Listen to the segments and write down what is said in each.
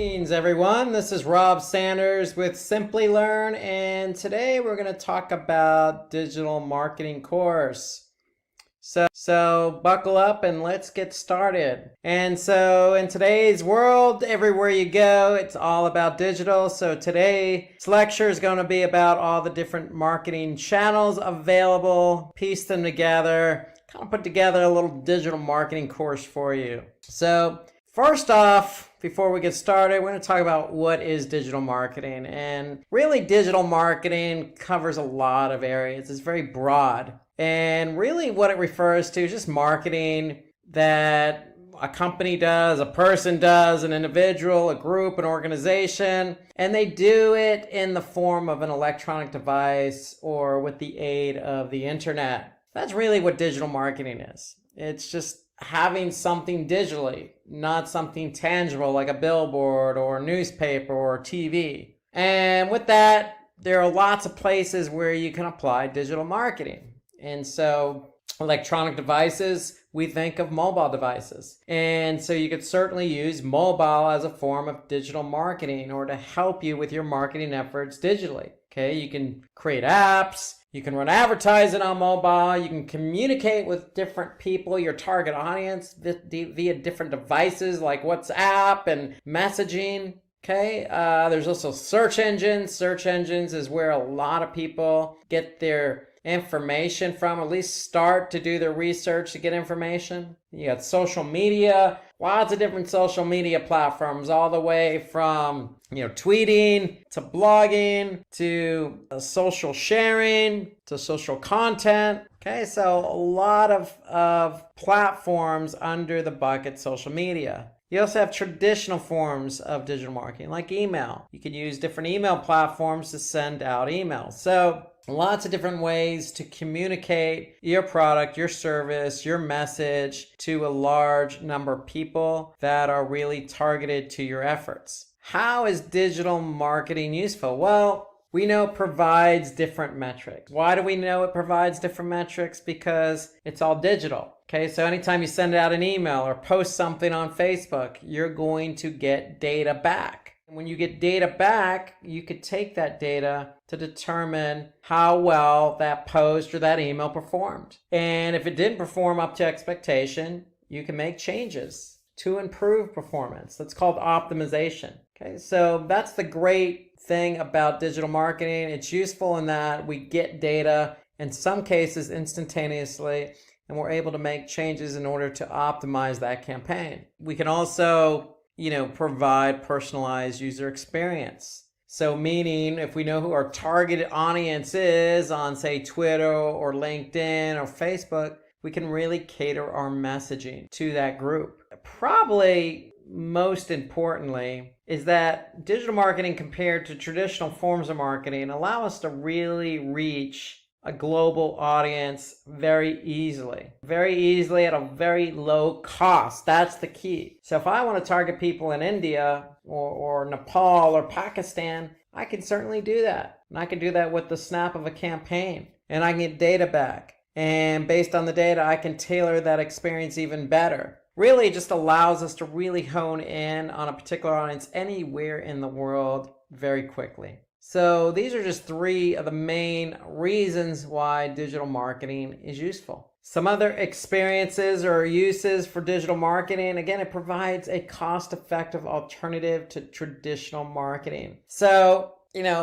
Greetings everyone, this is Rob Sanders with Simply Learn, and today we're going to talk about digital marketing course. So buckle up and let's get started. And so in today's world, everywhere you go, it's all about digital. So today's lecture is going to be about all the different marketing channels available, piece them together, kind of put together a little digital marketing course for you. So first off, before we get started, we're going to talk about what is digital marketing. And really, digital marketing covers a lot of areas. It's very broad. And really what it refers to is just marketing that a company does, a person does, an individual, a group, an organization, and they do it in the form of an electronic device or with the aid of the internet. That's really what digital marketing is. It's just having something digitally, not something tangible like a billboard or a newspaper or TV. And with that, there are lots of places where you can apply digital marketing. And so electronic devices, we think of mobile devices. And so you could certainly use mobile as a form of digital marketing or to help you with your marketing efforts digitally. Okay, you can create apps, you can run advertising on mobile, you can communicate with different people, your target audience, via different devices like WhatsApp and messaging. Okay, there's also search engines. Search engines is where a lot of people get their information from, at least start to do their research to get information. You got social media, lots of different social media platforms, all the way from tweeting to blogging to social sharing to social content. Okay, so a lot of platforms under the bucket social media. You also have traditional forms of digital marketing like email. You can use different email platforms to send out emails. So lots of different ways to communicate your product, your service, your message to a large number of people that are really targeted to your efforts. How is digital marketing useful? Well, we know it provides different metrics. Why do we know it provides different metrics? Because it's all digital. Okay, so anytime you send out an email or post something on Facebook, you're going to get data back. And when you get data back, you could take that data to determine how well that post or that email performed. And if it didn't perform up to expectation, you can make changes to improve performance. That's called optimization. Okay, so that's the great thing about digital marketing. It's useful in that we get data, in some cases instantaneously, and we're able to make changes in order to optimize that campaign. We can also provide personalized user experience. So meaning if we know who our targeted audience is on, say, Twitter or LinkedIn or Facebook, we can really cater our messaging to that group. Probably most importantly is that digital marketing compared to traditional forms of marketing allow us to really reach a global audience very easily at a very low cost. That's the key. So if I want to target people in India or Nepal or Pakistan, I can certainly do that. And I can do that with the snap of a campaign, and I can get data back. And based on the data, I can tailor that experience even better. Really, it just allows us to really hone in on a particular audience anywhere in the world very quickly. So these are just three of the main reasons why digital marketing is useful. Some other experiences or uses for digital marketing, again, it provides a cost-effective alternative to traditional marketing. So,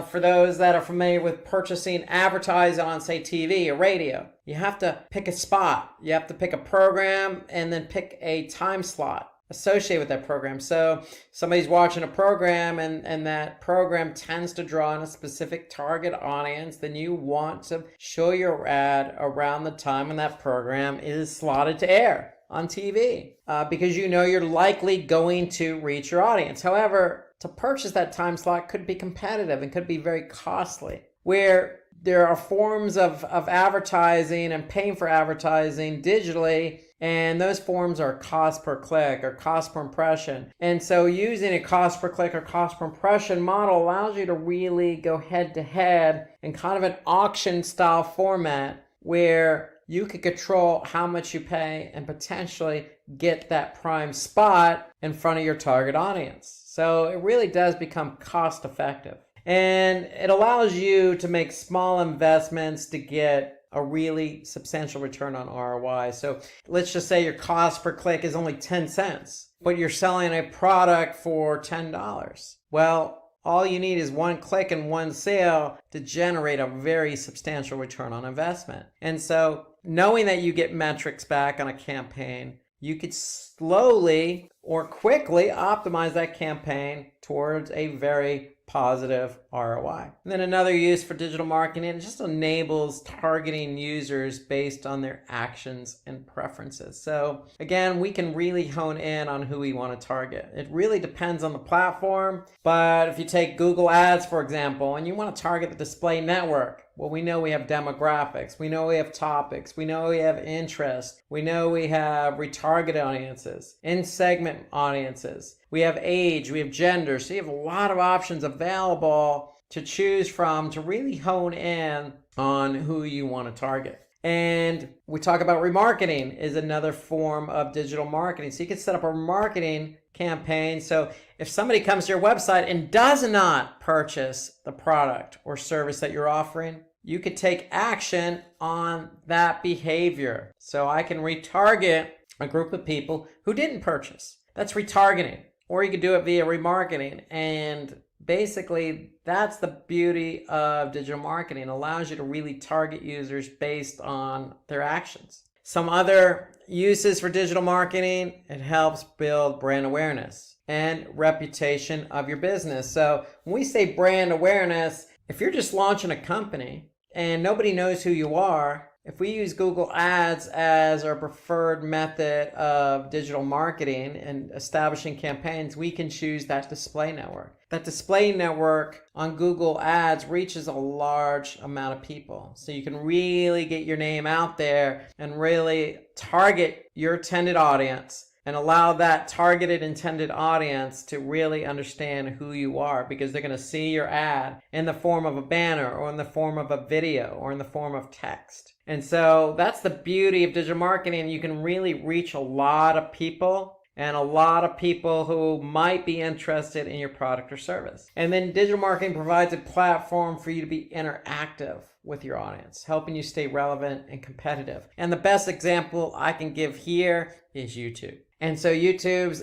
for those that are familiar with purchasing advertising on, say, TV or radio, you have to pick a spot. You have to pick a program and then pick a time slot associated with that program. So somebody's watching a program and that program tends to draw in a specific target audience, then you want to show your ad around the time when that program is slotted to air on TV because you're likely going to reach your audience. However, to purchase that time slot could be competitive and could be very costly, where there are forms of advertising and paying for advertising digitally, and those forms are cost per click or cost per impression. And so using a cost per click or cost per impression model allows you to really go head to head in kind of an auction style format where you could control how much you pay and potentially get that prime spot in front of your target audience. So it really does become cost effective. And it allows you to make small investments to get a really substantial return on ROI. So let's just say your cost per click is only 10 cents, but you're selling a product for $10. Well, all you need is one click and one sale to generate a very substantial return on investment. And so knowing that you get metrics back on a campaign, you could slowly or quickly optimize that campaign towards a very positive ROI. And then another use for digital marketing, it just enables targeting users based on their actions and preferences. So again, we can really hone in on who we want to target. It really depends on the platform, but if you take Google Ads, for example, and you want to target the display network, well, we know we have demographics, we know we have topics, we know we have interest, we know we have retargeted audiences, in-segment audiences, we have age, we have gender, so you have a lot of options available to choose from to really hone in on who you want to target. And we talk about remarketing is another form of digital marketing. So you can set up a marketing campaign. So if somebody comes to your website and does not purchase the product or service that you're offering, you could take action on that behavior. So I can retarget a group of people who didn't purchase. That's retargeting. Or you could do it via remarketing. And basically, that's the beauty of digital marketing. It allows you to really target users based on their actions. Some other uses for digital marketing, it helps build brand awareness and reputation of your business. So when we say brand awareness, if you're just launching a company and nobody knows who you are, if we use Google Ads as our preferred method of digital marketing and establishing campaigns, we can choose that display network. That display network on Google Ads reaches a large amount of people. So you can really get your name out there and really target your intended audience and allow that targeted intended audience to really understand who you are, because they're going to see your ad in the form of a banner or in the form of a video or in the form of text. And so that's the beauty of digital marketing. You can really reach a lot of people and a lot of people who might be interested in your product or service. And then digital marketing provides a platform for you to be interactive with your audience, helping you stay relevant and competitive. And the best example I can give here is YouTube. And so YouTube's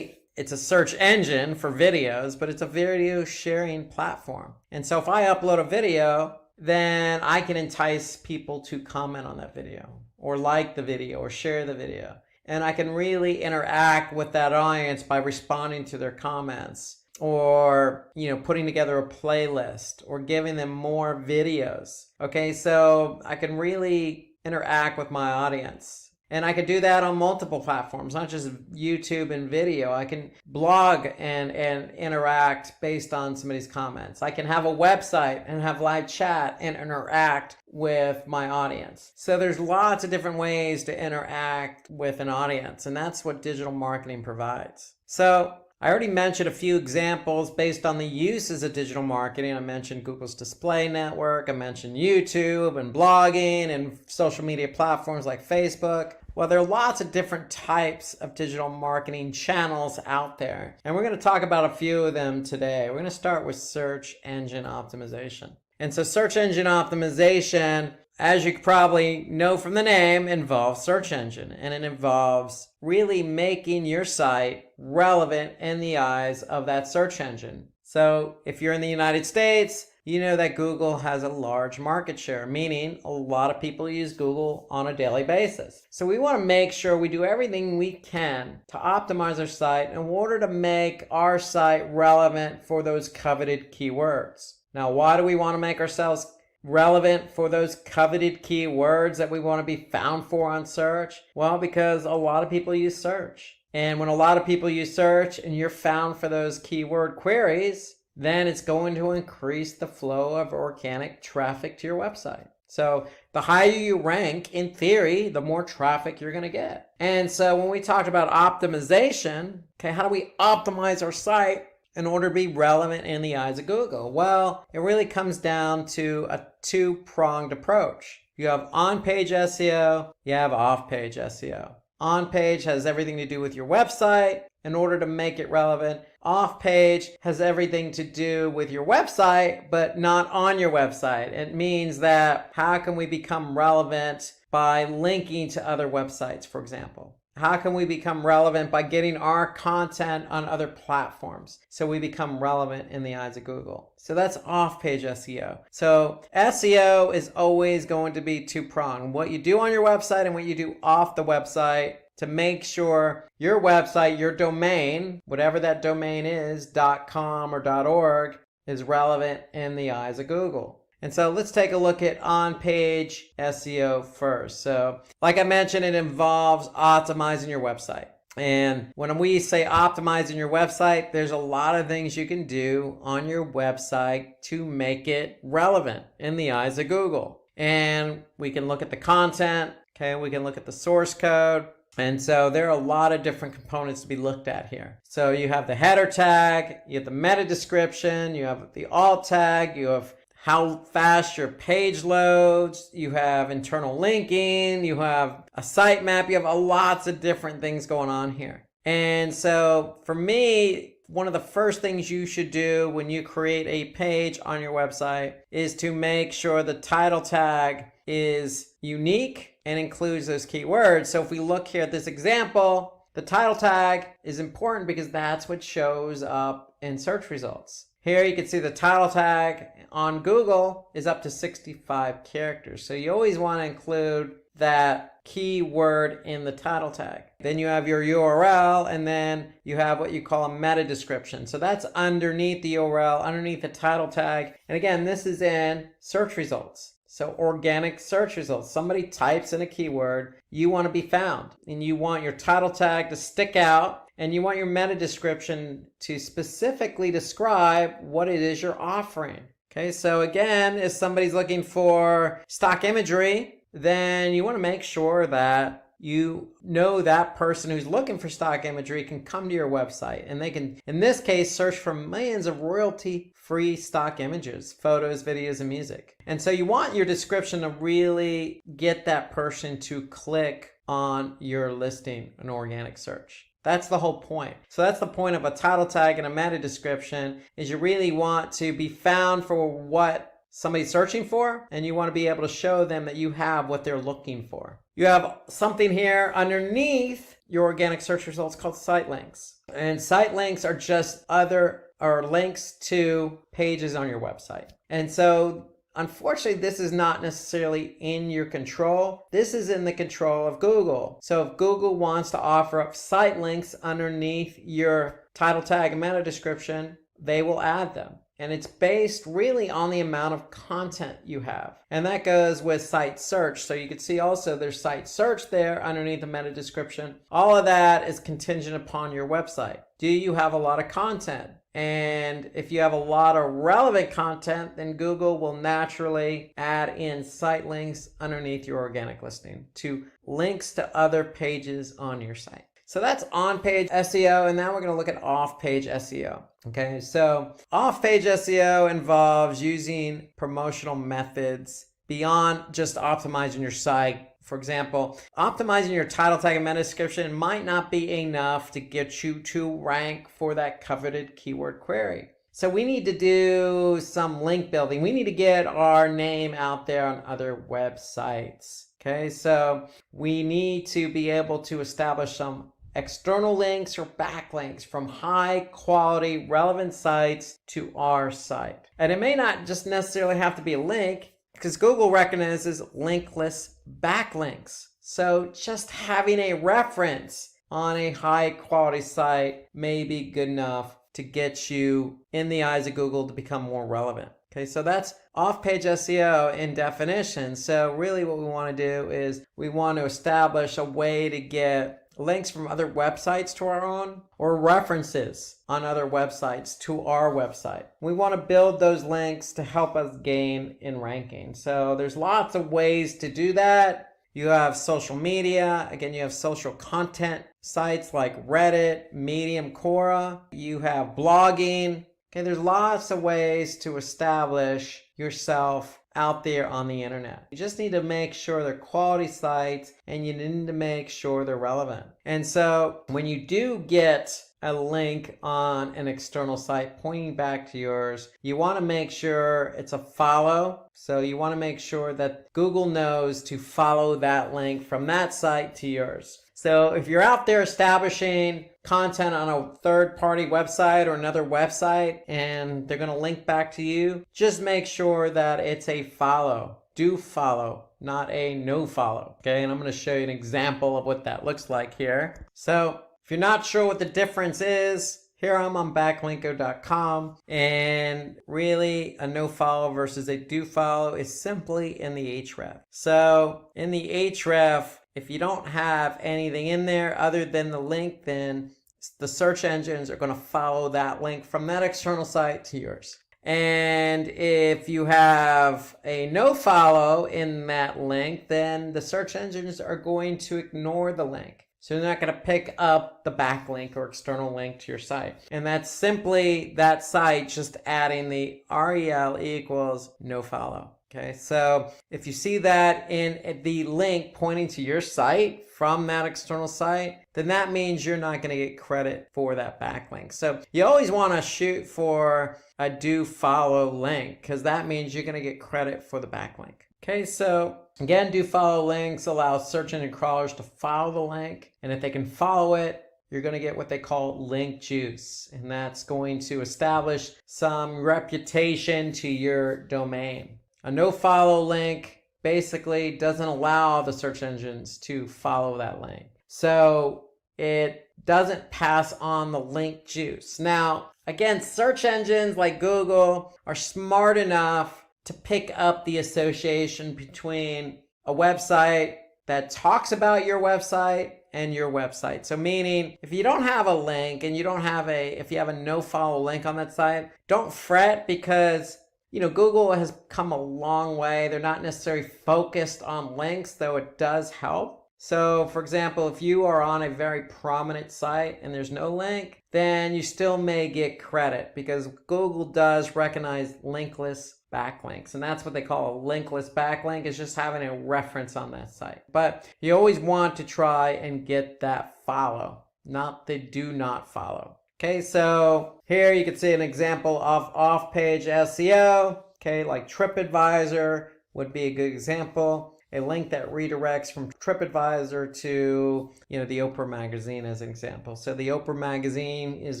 it's a search engine for videos, but it's a video sharing platform. And so if I upload a video, then I can entice people to comment on that video or like the video or share the video. And I can really interact with that audience by responding to their comments or, putting together a playlist or giving them more videos. Okay, so I can really interact with my audience. And I could do that on multiple platforms, not just YouTube and video. I can blog and interact based on somebody's comments. I can have a website and have live chat and interact with my audience. So there's lots of different ways to interact with an audience, and that's what digital marketing provides. So I already mentioned a few examples based on the uses of digital marketing. I mentioned Google's display network. I mentioned YouTube and blogging and social media platforms like Facebook. Well, there are lots of different types of digital marketing channels out there. And we're going to talk about a few of them today. We're going to start with search engine optimization. And so search engine optimization, as you probably know from the name, involves search engine. And it involves really making your site relevant in the eyes of that search engine. So if you're in the United States, you know that Google has a large market share, meaning a lot of people use Google on a daily basis. So we want to make sure we do everything we can to optimize our site in order to make our site relevant for those coveted keywords. Now, why do we want to make ourselves relevant for those coveted keywords that we want to be found for on search? Well, because a lot of people use search. And when a lot of people use search and you're found for those keyword queries, then it's going to increase the flow of organic traffic to your website. So the higher you rank, in theory, the more traffic you're going to get. And so when we talked about optimization, okay, how do we optimize our site in order to be relevant in the eyes of Google? Well, it really comes down to a two-pronged approach. You have on-page SEO, you have off-page SEO. On-page has everything to do with your website in order to make it relevant. Off-page has everything to do with your website, but not on your website. It means that how can we become relevant by linking to other websites, for example? How can we become relevant by getting our content on other platforms so we become relevant in the eyes of Google? So that's off-page SEO. So SEO is always going to be two-pronged. What you do on your website and what you do off the website to make sure your website, your domain, whatever that domain is, .com or .org, is relevant in the eyes of Google. And so let's take a look at on-page SEO first. So like I mentioned, it involves optimizing your website. And when we say optimizing your website, there's a lot of things you can do on your website to make it relevant in the eyes of Google. And we can look at the content, okay? We can look at the source code. And so there are a lot of different components to be looked at here. So you have the header tag, you have the meta description, you have the alt tag, you have how fast your page loads, you have internal linking, you have a sitemap, you have lots of different things going on here. And so for me, one of the first things you should do when you create a page on your website is to make sure the title tag is unique and includes those keywords. So if we look here at this example, the title tag is important because that's what shows up in search results. Here you can see the title tag on Google is up to 65 characters. So you always want to include that keyword in the title tag. Then you have your URL, and then you have what you call a meta description. So that's underneath the URL, underneath the title tag. And again, this is in search results. So organic search results. Somebody types in a keyword, you want to be found, and you want your title tag to stick out, and you want your meta description to specifically describe what it is you're offering. Okay, so again, if somebody's looking for stock imagery, then you want to make sure that you know that person who's looking for stock imagery can come to your website, and they can, in this case, search for millions of royalty-free stock images, photos, videos, and music. And so you want your description to really get that person to click on your listing in organic search. That's the whole point. So that's the point of a title tag and a meta description, is you really want to be found for what somebody's searching for, and you want to be able to show them that you have what they're looking for. You have something here underneath your organic search results called site links. And site links are just links to pages on your website. And so unfortunately, this is not necessarily in your control. This is in the control of Google. So if Google wants to offer up site links underneath your title tag and meta description, they will add them. And it's based really on the amount of content you have. And that goes with site search. So you can see also there's site search there underneath the meta description. All of that is contingent upon your website. Do you have a lot of content? And if you have a lot of relevant content, then Google will naturally add in site links underneath your organic listing to links to other pages on your site. So that's on-page SEO, and now we're going to look at off-page SEO. Okay, so off-page SEO involves using promotional methods beyond just optimizing your site. For example, optimizing your title tag and meta description might not be enough to get you to rank for that coveted keyword query. So we need to do some link building. We need to get our name out there on other websites. Okay, so we need to be able to establish some external links or backlinks from high quality relevant sites to our site. And it may not just necessarily have to be a link, because Google recognizes linkless backlinks. So just having a reference on a high quality site may be good enough to get you in the eyes of Google to become more relevant. Okay, so that's off-page SEO in definition. So really what we want to do is we want to establish a way to get links from other websites to our own, or references on other websites to our website. We want to build those links to help us gain in ranking. So there's lots of ways to do that. You have social media. Again, you have social content sites like Reddit, Medium, Quora. You have blogging. Okay, there's lots of ways to establish yourself out there on the internet. You just need to make sure they're quality sites, and you need to make sure they're relevant. And so when you do get a link on an external site pointing back to yours, you want to make sure it's a follow. So you want to make sure that Google knows to follow that link from that site to yours. So if you're out there establishing content on a third-party website or another website and they're going to link back to you, just make sure that it's a follow. Do follow, not a no follow. Okay, and I'm going to show you an example of what that looks like here. So if you're not sure what the difference is, here I'm on backlinko.com, and really a no follow versus a do follow is simply in the href. So in the href, if you don't have anything in there other than the link, then the search engines are going to follow that link from that external site to yours. And if you have a no follow in that link, then the search engines are going to ignore the link. So they're not going to pick up the backlink or external link to your site. And that's simply that site just adding the rel equals no follow. Okay, so if you see that in the link pointing to your site from that external site, then that means you're not going to get credit for that backlink. So you always want to shoot for a do follow link, because that means you're going to get credit for the backlink. Okay, so again, do follow links allow search engine crawlers to follow the link, and if they can follow it, you're going to get what they call link juice, and that's going to establish some reputation to your domain. A no follow link basically doesn't allow the search engines to follow that link. So it doesn't pass on the link juice. Now, again, search engines like Google are smart enough to pick up the association between a website that talks about your website and your website. So meaning, if you don't have a link and if you have a no follow link on that site, don't fret, because Google has come a long way. They're not necessarily focused on links, though it does help. So for example, if you are on a very prominent site and there's no link, then you still may get credit, because Google does recognize linkless backlinks. And that's what they call a linkless backlink, is just having a reference on that site. But you always want to try and get that follow, not the do not follow. Okay, so here you can see an example of off-page SEO. Okay, like TripAdvisor would be a good example. A link that redirects from TripAdvisor to, the Oprah magazine as an example. So the Oprah magazine is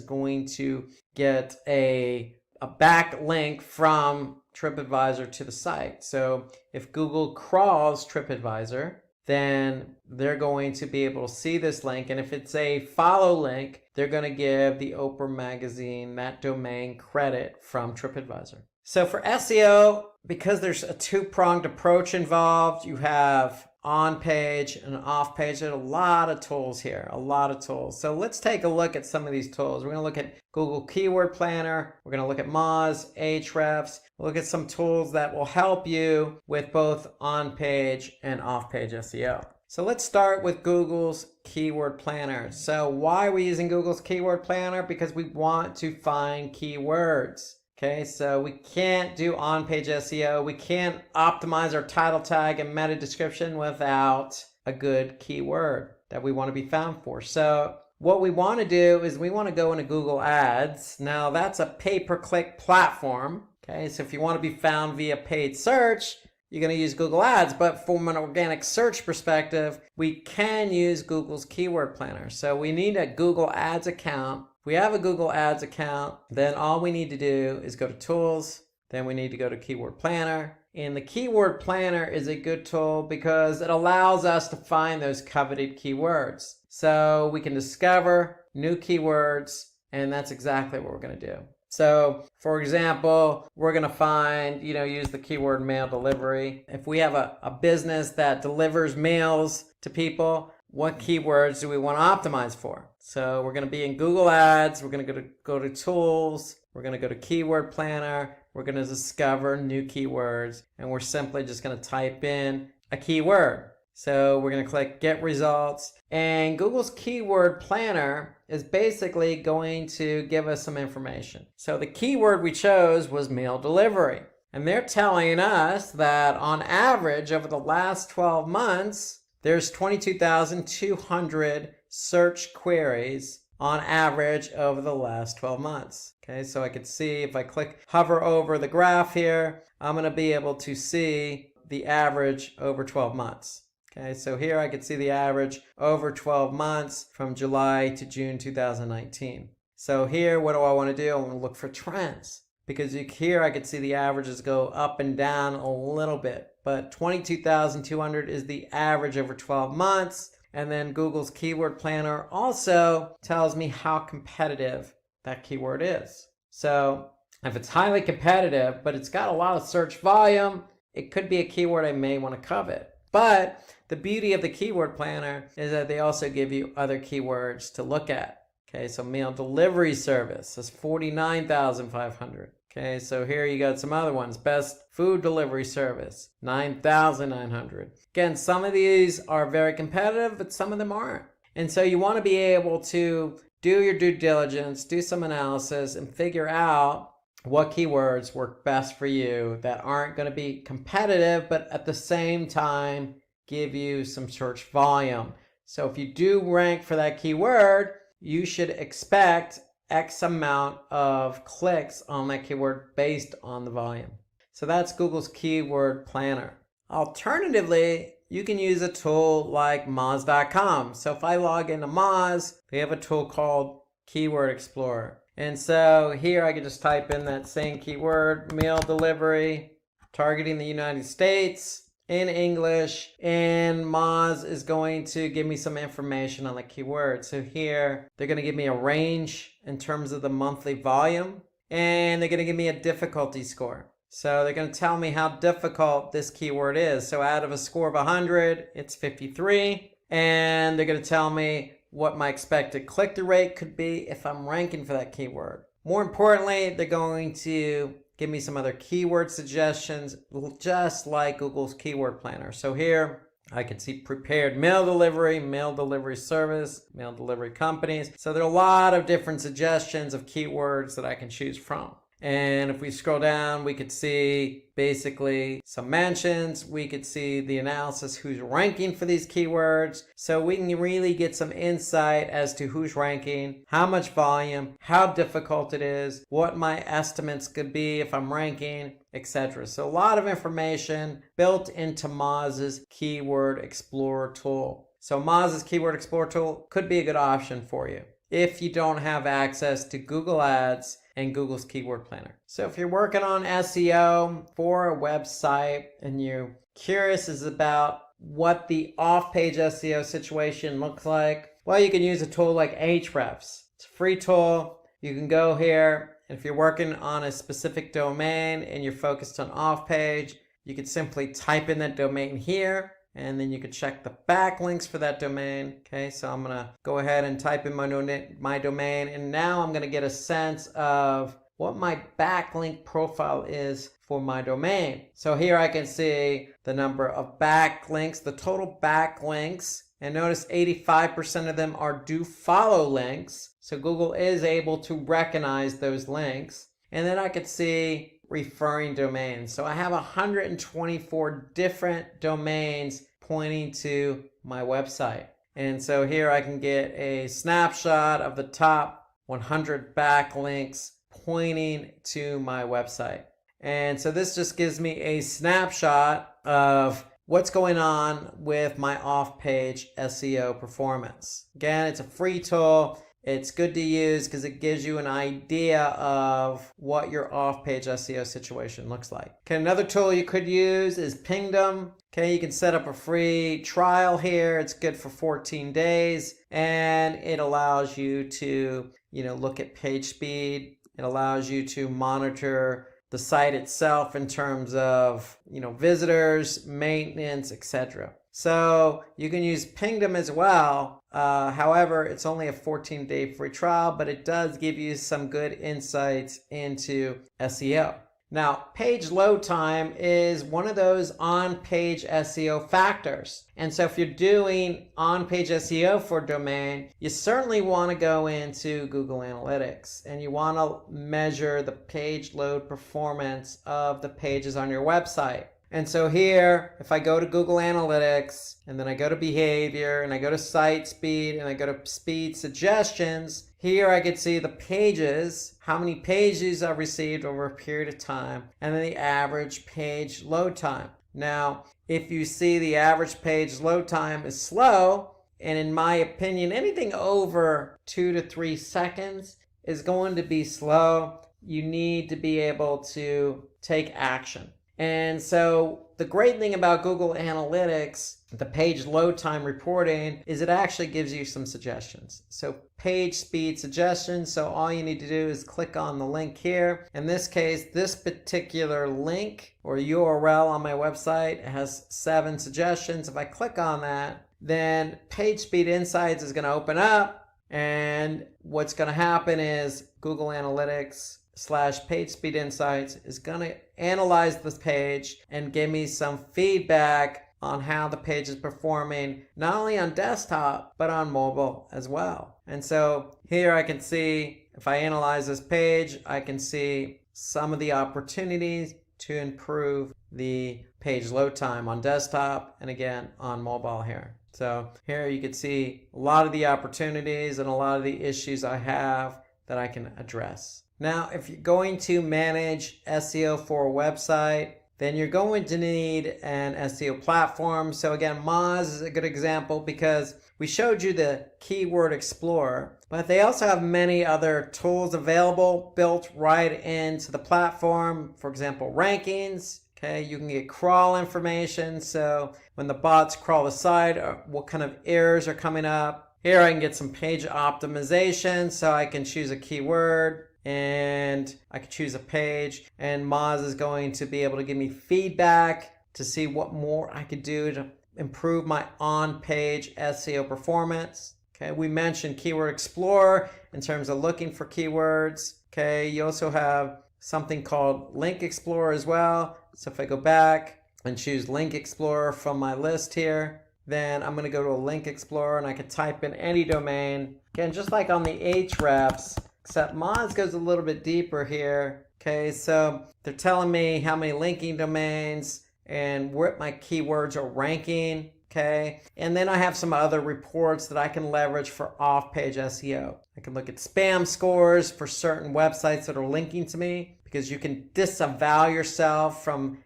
going to get a backlink from TripAdvisor to the site. So if Google crawls TripAdvisor, then they're going to be able to see this link. And if it's a follow link, they're going to give the Oprah magazine, that domain, credit from TripAdvisor. So for SEO, because there's a two-pronged approach involved, you have on-page and off-page. There's a lot of tools here, a lot of tools. So let's take a look at some of these tools. We're going to look at Google Keyword Planner. We're going to look at Moz, Ahrefs. We'll look at some tools that will help you with both on-page and off-page SEO. So let's start with Google's Keyword Planner. So why are we using Google's Keyword Planner? Because we want to find keywords. Okay, so we can't do on-page SEO. We can't optimize our title tag and meta description without a good keyword that we want to be found for. So what we want to do is we want to go into Google Ads. Now that's a pay-per-click platform. Okay, so if you want to be found via paid search, you're going to use Google Ads. But from an organic search perspective, we can use Google's Keyword Planner. So we need a Google Ads account. If we have a Google Ads account, then all we need to do is go to Tools. Then we need to go to Keyword Planner. And the Keyword Planner is a good tool because it allows us to find those coveted keywords. So we can discover new keywords, and that's exactly what we're going to do. So for example, we're going to find, use the keyword mail delivery. If we have a business that delivers mails to people, what keywords do we want to optimize for? So we're going to be in Google Ads. We're going to go to Tools. We're going to go to Keyword Planner. We're going to discover new keywords, and we're simply just going to type in a keyword. So we're going to click Get Results, and Google's Keyword Planner is basically going to give us some information. So the keyword we chose was mail delivery. And they're telling us that on average over the last 12 months, there's 22,200 search queries on average over the last 12 months. Okay, so I could see if I hover over the graph here, I'm going to be able to see the average over 12 months. Okay, so here I could see the average over 12 months from July to June 2019. So here, what do I want to do? I want to look for trends, because here I could see the averages go up and down a little bit, but 22,200 is the average over 12 months. And then Google's Keyword Planner also tells me how competitive that keyword is. So if it's highly competitive, but it's got a lot of search volume, it could be a keyword I may want to covet. But the beauty of the Keyword Planner is that they also give you other keywords to look at. Okay, so meal delivery service is 49,500. Okay, so here you got some other ones. Best food delivery service, 9,900. Again, some of these are very competitive, but some of them aren't. And so you want to be able to do your due diligence, do some analysis, and figure out what keywords work best for you that aren't going to be competitive, but at the same time give you some search volume. So if you do rank for that keyword, you should expect X amount of clicks on that keyword based on the volume. So that's Google's Keyword Planner. Alternatively, you can use a tool like Moz.com. So if I log into Moz, they have a tool called Keyword Explorer. And so here I can just type in that same keyword, meal delivery, targeting the United States in English, and Moz is going to give me some information on the keyword. So here they're going to give me a range in terms of the monthly volume, and they're going to give me a difficulty score. So they're going to tell me how difficult this keyword is. So out of a score of 100, it's 53, and they're going to tell me what my expected click-through rate could be if I'm ranking for that keyword. More importantly, they're going to give me some other keyword suggestions, just like Google's Keyword Planner. So here I can see prepared meal delivery service, meal delivery companies. So there are a lot of different suggestions of keywords that I can choose from. And if we scroll down, we could see basically some mentions. We could see the analysis, who's ranking for these keywords. So we can really get some insight as to who's ranking, how much volume, how difficult it is, what my estimates could be if I'm ranking, etc. So a lot of information built into Moz's Keyword Explorer tool. So Moz's Keyword Explorer tool could be a good option for you if you don't have access to Google Ads and Google's Keyword Planner. So if you're working on SEO for a website and you're curious about what the off-page SEO situation looks like, well, you can use a tool like Ahrefs. It's a free tool. You can go here, and if you're working on a specific domain and you're focused on off-page, you could simply type in that domain here, and then you could check the backlinks for that domain. Okay, so I'm gonna go ahead and type in my domain, and now I'm gonna get a sense of what my backlink profile is for my domain. So here I can see the number of backlinks, the total backlinks, and notice 85% of them are do follow links. So Google is able to recognize those links. And then I could see referring domains. So I have 124 different domains pointing to my website. And so here I can get a snapshot of the top 100 backlinks pointing to my website. And so this just gives me a snapshot of what's going on with my off-page SEO performance. Again, it's a free tool. It's good to use because it gives you an idea of what your off-page SEO situation looks like. Okay, another tool you could use is Pingdom. Okay, you can set up a free trial here. It's good for 14 days, and it allows you to, look at page speed. It allows you to monitor the site itself in terms of, visitors, maintenance, etc. So you can use Pingdom as well. However, it's only a 14-day free trial, but it does give you some good insights into SEO. Now, page load time is one of those on-page SEO factors. And so if you're doing on-page SEO for a domain, you certainly want to go into Google Analytics and you want to measure the page load performance of the pages on your website. And so here, if I go to Google Analytics, and then I go to behavior, and I go to site speed, and I go to speed suggestions, here I can see the pages, how many pages I've received over a period of time, and then the average page load time. Now, if you see the average page load time is slow, and in my opinion, anything over 2 to 3 seconds is going to be slow, you need to be able to take action. And so the great thing about Google Analytics, the page load time reporting, is it actually gives you some suggestions. So page speed suggestions. So all you need to do is click on the link here. In this case, this particular link or URL on my website has 7 suggestions. If I click on that, then Page Speed Insights is going to open up. And what's going to happen is Google Analytics / Page Speed Insights is going to analyze this page and give me some feedback on how the page is performing, not only on desktop, but on mobile as well. And so here I can see, if I analyze this page, I can see some of the opportunities to improve the page load time on desktop and again on mobile here. So here you can see a lot of the opportunities and a lot of the issues I have that I can address. Now, if you're going to manage SEO for a website, then you're going to need an SEO platform. So again, Moz is a good example because we showed you the Keyword Explorer, but they also have many other tools available built right into the platform. For example, rankings. Okay, you can get crawl information. So when the bots crawl the site, what kind of errors are coming up. Here I can get some page optimization. So I can choose a keyword and I can choose a page, and Moz is going to be able to give me feedback to see what more I could do to improve my on-page SEO performance. Okay, we mentioned Keyword Explorer in terms of looking for keywords. Okay, you also have something called Link Explorer as well. So if I go back and choose Link Explorer from my list here, then I'm going to go to a Link Explorer and I can type in any domain. Again, just like on the Ahrefs, except Moz goes a little bit deeper here. Okay, so they're telling me how many linking domains and what my keywords are ranking. Okay, and then I have some other reports that I can leverage for off-page SEO. I can look at spam scores for certain websites that are linking to me, because you can disavow yourself from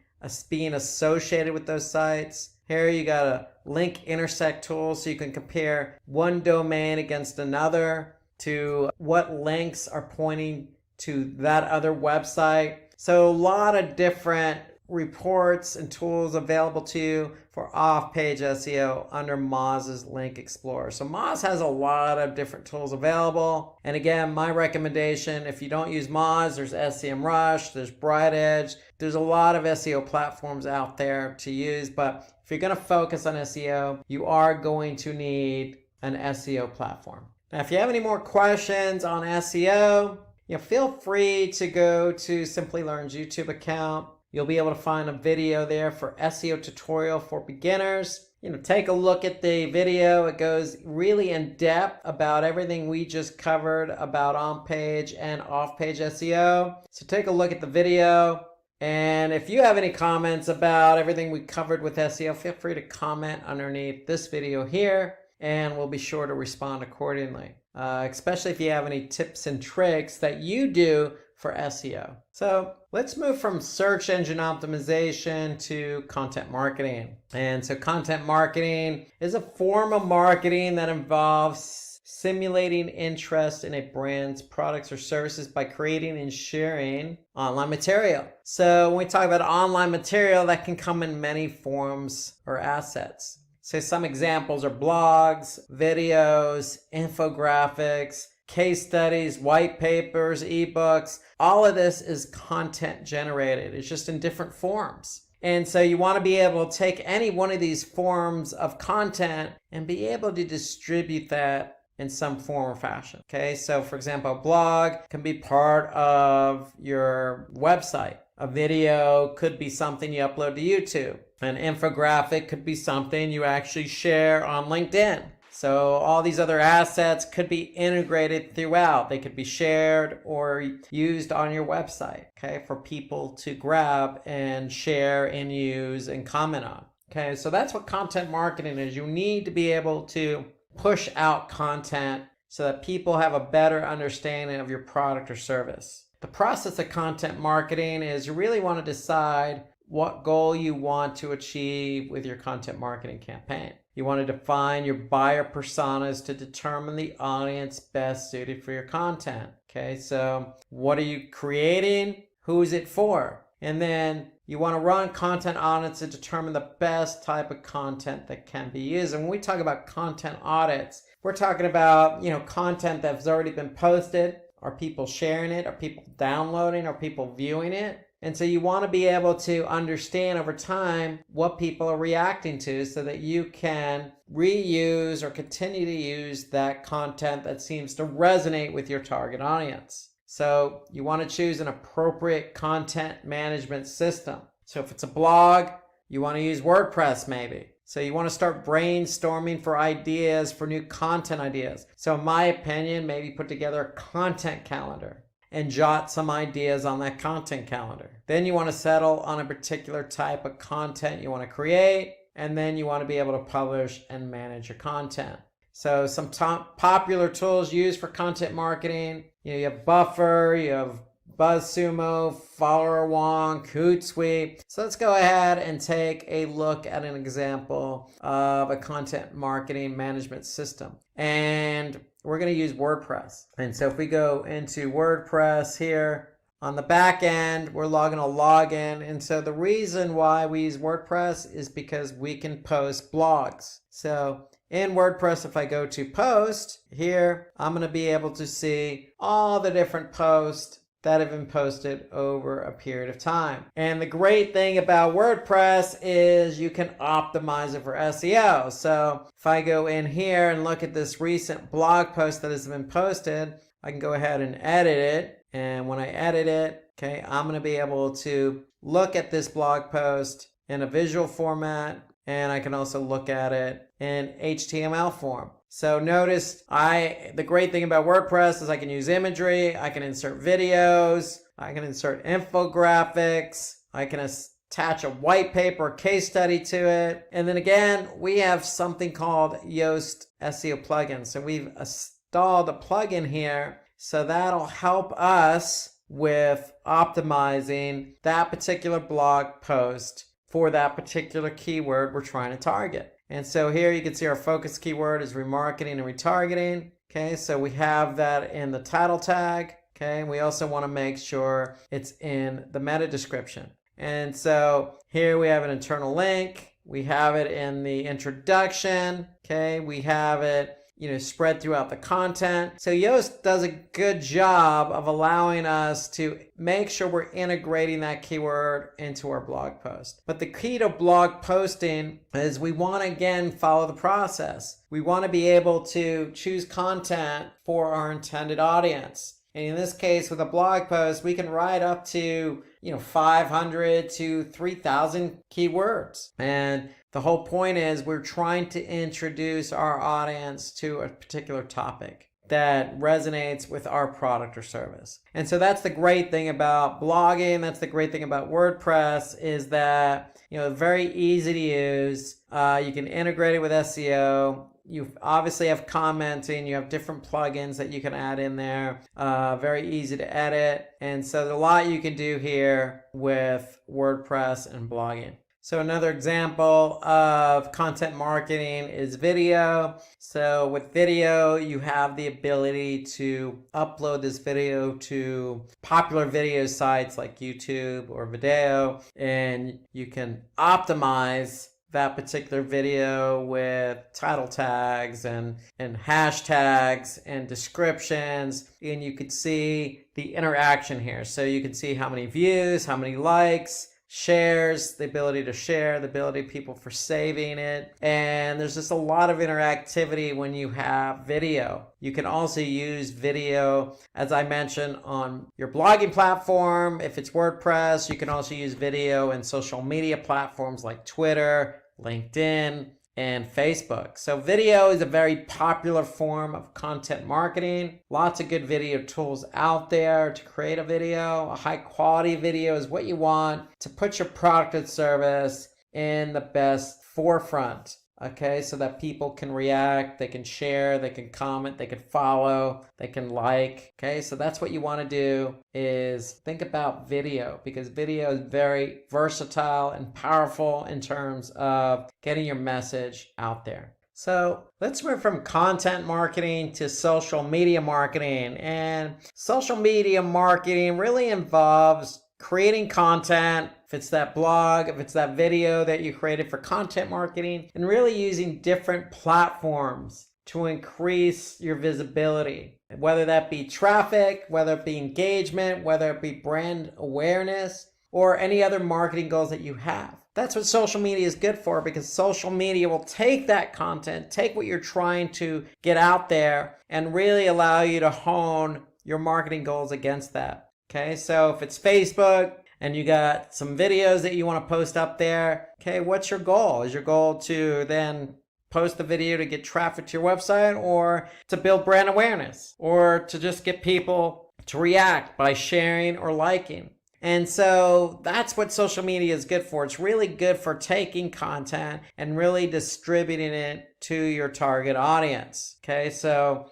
being associated with those sites. Here you got a link intersect tool, so you can compare one domain against another to what links are pointing to that other website. So a lot of different reports and tools available to you for off-page SEO under Moz's Link Explorer. So Moz has a lot of different tools available. And again, my recommendation, if you don't use Moz, there's SEMrush, there's BrightEdge. There's a lot of SEO platforms out there to use. But if you're going to focus on SEO, you are going to need an SEO platform. Now, if you have any more questions on SEO, feel free to go to Simply Learn's YouTube account. You'll be able to find a video there for SEO tutorial for beginners. Take a look at the video. It goes really in depth about everything we just covered about on-page and off-page SEO. So take a look at the video. And if you have any comments about everything we covered with SEO, feel free to comment underneath this video here, and we'll be sure to respond accordingly, especially if you have any tips and tricks that you do for SEO. So let's move from search engine optimization to content marketing. And so content marketing is a form of marketing that involves simulating interest in a brand's products or services by creating and sharing online material. So when we talk about online material, that can come in many forms or assets. So some examples are blogs, videos, infographics, case studies, white papers, ebooks. All of this is content generated. It's just in different forms. And so you want to be able to take any one of these forms of content and be able to distribute that in some form or fashion. Okay, so for example, a blog can be part of your website. A video could be something you upload to YouTube. An infographic could be something you actually share on LinkedIn. So all these other assets could be integrated throughout. They could be shared or used on your website, okay, for people to grab and share and use and comment on. Okay, so that's what content marketing is. You need to be able to push out content so that people have a better understanding of your product or service. The process of content marketing is you really want to decide what goal you want to achieve with your content marketing campaign. You want to define your buyer personas to determine the audience best suited for your content. Okay, so what are you creating? Who is it for? And then you want to run content audits to determine the best type of content that can be used. And when we talk about content audits, we're talking about, content that's already been posted. Are people sharing it? Are people downloading? Are people viewing it? And so you want to be able to understand over time what people are reacting to so that you can reuse or continue to use that content that seems to resonate with your target audience. So you want to choose an appropriate content management system. So if it's a blog, you want to use WordPress maybe. So you want to start brainstorming for ideas, for new content ideas. So in my opinion, maybe put together a content calendar and jot some ideas on that content calendar. Then you want to settle on a particular type of content you want to create, and then you want to be able to publish and manage your content. So some top popular tools used for content marketing, you have Buffer, you have BuzzSumo, Follower One, Hootsuite. So let's go ahead and take a look at an example of a content marketing management system. And we're going to use WordPress. And so if we go into WordPress here, on the back end, we're logging a login. And so the reason why we use WordPress is because we can post blogs. So in WordPress, if I go to post here, I'm going to be able to see all the different posts that have been posted over a period of time. And the great thing about WordPress is you can optimize it for SEO. So if I go in here and look at this recent blog post that has been posted, I can go ahead and edit it. And when I edit it, okay, I'm going to be able to look at this blog post in a visual format, and I can also look at it in HTML form. So notice the great thing about WordPress is I can use imagery, I can insert videos, I can insert infographics, I can attach a white paper case study to it. And then again, we have something called Yoast SEO plugin. So we've installed a plugin here. So that'll help us with optimizing that particular blog post for that particular keyword we're trying to target. And so here you can see our focus keyword is remarketing and retargeting. Okay, so we have that in the title tag. Okay, and we also want to make sure it's in the meta description. And so here we have an internal link. We have it in the introduction. Okay, we have it spread throughout the content. So Yoast does a good job of allowing us to make sure we're integrating that keyword into our blog post. But the key to blog posting is we want to, again, follow the process. We want to be able to choose content for our intended audience. And in this case, with a blog post, we can write up to 500 to 3,000 keywords. And the whole point is we're trying to introduce our audience to a particular topic that resonates with our product or service. And so that's the great thing about blogging. That's the great thing about WordPress is that, very easy to use. You can integrate it with SEO. You obviously have commenting, you have different plugins that you can add in there, very easy to edit. And so there's a lot you can do here with WordPress and blogging. So another example of content marketing is video. So with video, you have the ability to upload this video to popular video sites like YouTube or Video, and you can optimize that particular video with title tags and hashtags and descriptions, and you could see the interaction here. So you can see how many views, how many likes, shares, the ability to share, the ability of people for saving it. And there's just a lot of interactivity when you have video. You can also use video, as I mentioned, on your blogging platform. If it's WordPress, you can also use video in social media platforms like Twitter, LinkedIn, and Facebook. So video is a very popular form of content marketing. Lots of good video tools out there to create a video. A high quality video is what you want to put your product and service in the best forefront. Okay, so that people can react, they can share, they can comment, they can follow, they can like. Okay, so that's what you want to do, is think about video, because video is very versatile and powerful in terms of getting your message out there. So let's move from content marketing to social media marketing. And social media marketing really involves creating content, if it's that blog, if it's that video that you created for content marketing, and really using different platforms to increase your visibility, whether that be traffic, whether it be engagement, whether it be brand awareness, or any other marketing goals that you have. That's what social media is good for, because social media will take that content, take what you're trying to get out there, and really allow you to hone your marketing goals against that. Okay, so if it's Facebook and you got some videos that you want to post up there, okay, what's your goal? Is your goal to then post the video to get traffic to your website, or to build brand awareness, or to just get people to react by sharing or liking? And so that's what social media is good for. It's really good for taking content and really distributing it to your target audience. Okay, so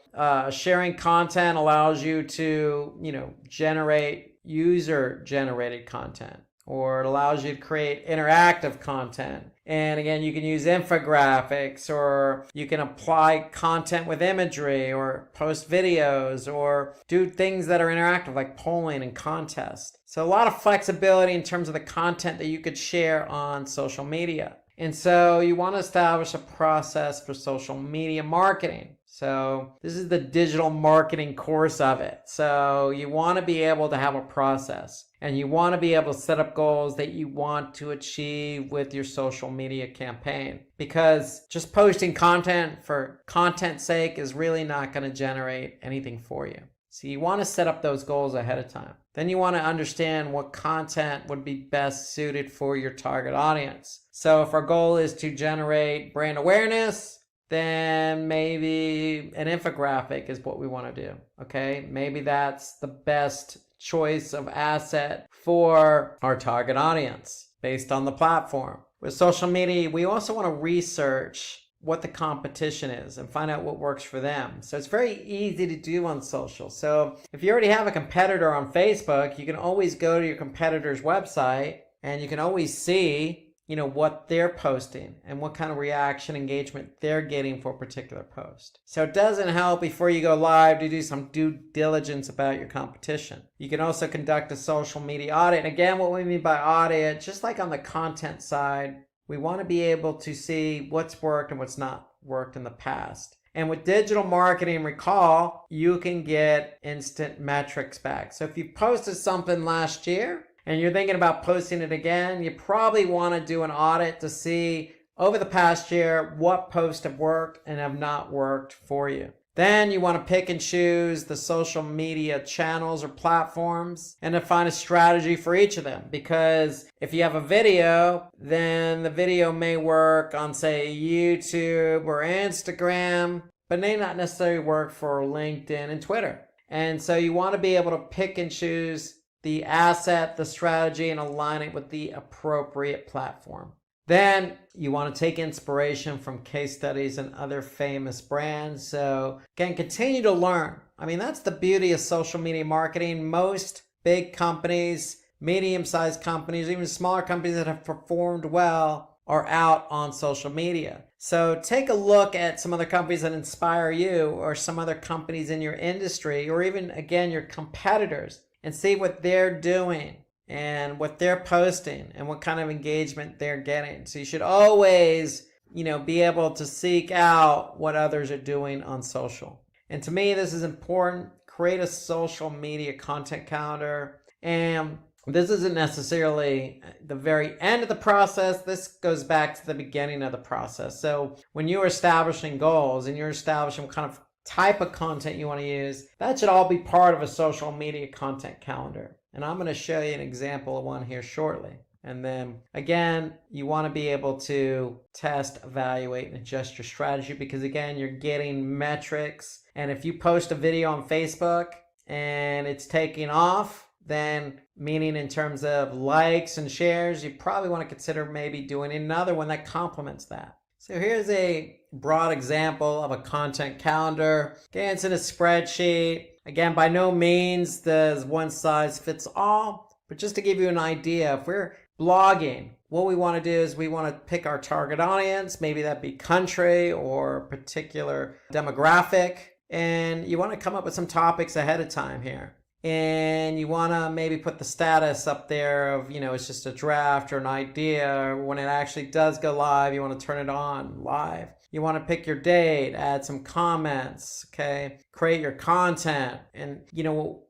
sharing content allows you to, generate user-generated content, or it allows you to create interactive content. And again, you can use infographics, or you can apply content with imagery, or post videos, or do things that are interactive like polling and contests. So a lot of flexibility in terms of the content that you could share on social media. And so you want to establish a process for social media marketing. So this is the digital marketing course of it. So you want to be able to have a process, and you want to be able to set up goals that you want to achieve with your social media campaign, because just posting content for content's sake is really not going to generate anything for you. So you want to set up those goals ahead of time. Then you want to understand what content would be best suited for your target audience. So if our goal is to generate brand awareness, then maybe an infographic is what we want to do. Okay, maybe that's the best choice of asset for our target audience based on the platform. With social media, we also want to research what the competition is and find out what works for them. So it's very easy to do on social. So if you already have a competitor on Facebook, you can always go to your competitor's website and you can always see what they're posting and what kind of reaction engagement they're getting for a particular post. So it doesn't help before you go live to do some due diligence about your competition. You can also conduct a social media audit. And again, what we mean by audit, just like on the content side, we want to be able to see what's worked and what's not worked in the past. And with digital marketing, recall, you can get instant metrics back. So if you posted something last year and you're thinking about posting it again, you probably want to do an audit to see over the past year what posts have worked and have not worked for you. Then you want to pick and choose the social media channels or platforms and define a strategy for each of them. Because if you have a video, then the video may work on, say, YouTube or Instagram, but may not necessarily work for LinkedIn and Twitter. And so you want to be able to pick and choose the asset, the strategy, and align it with the appropriate platform. Then you want to take inspiration from case studies and other famous brands. So again, continue to learn. I mean, that's the beauty of social media marketing. Most big companies, medium-sized companies, even smaller companies that have performed well are out on social media. So take a look at some other companies that inspire you, or some other companies in your industry, or even, again, your competitors, and see what they're doing and what they're posting and what kind of engagement they're getting. So you should always, be able to seek out what others are doing on social. And to me, this is important. Create a social media content calendar and This isn't necessarily the very end of the process. This goes back to the beginning of the process. So when you're establishing goals and you're establishing what kind of type of content you want to use, that should all be part of a social media content calendar. And I'm going to show you an example of one here shortly. And then again, you want to be able to test, evaluate, and adjust your strategy because again, you're getting metrics. And if you post a video on Facebook and it's taking off, then meaning in terms of likes and shares, you probably want to consider maybe doing another one that complements that. So here's a broad example of a content calendar. Again, it's in a spreadsheet. Again, by no means does one size fits all, but just to give you an idea, if we're blogging, what we want to do is we want to pick our target audience, maybe that be country or particular demographic, and you want to come up with some topics ahead of time here. And you want to maybe put the status up there of, it's just a draft or an idea. When it actually does go live, you want to turn it on live. You want to pick your date, add some comments, okay? Create your content. And,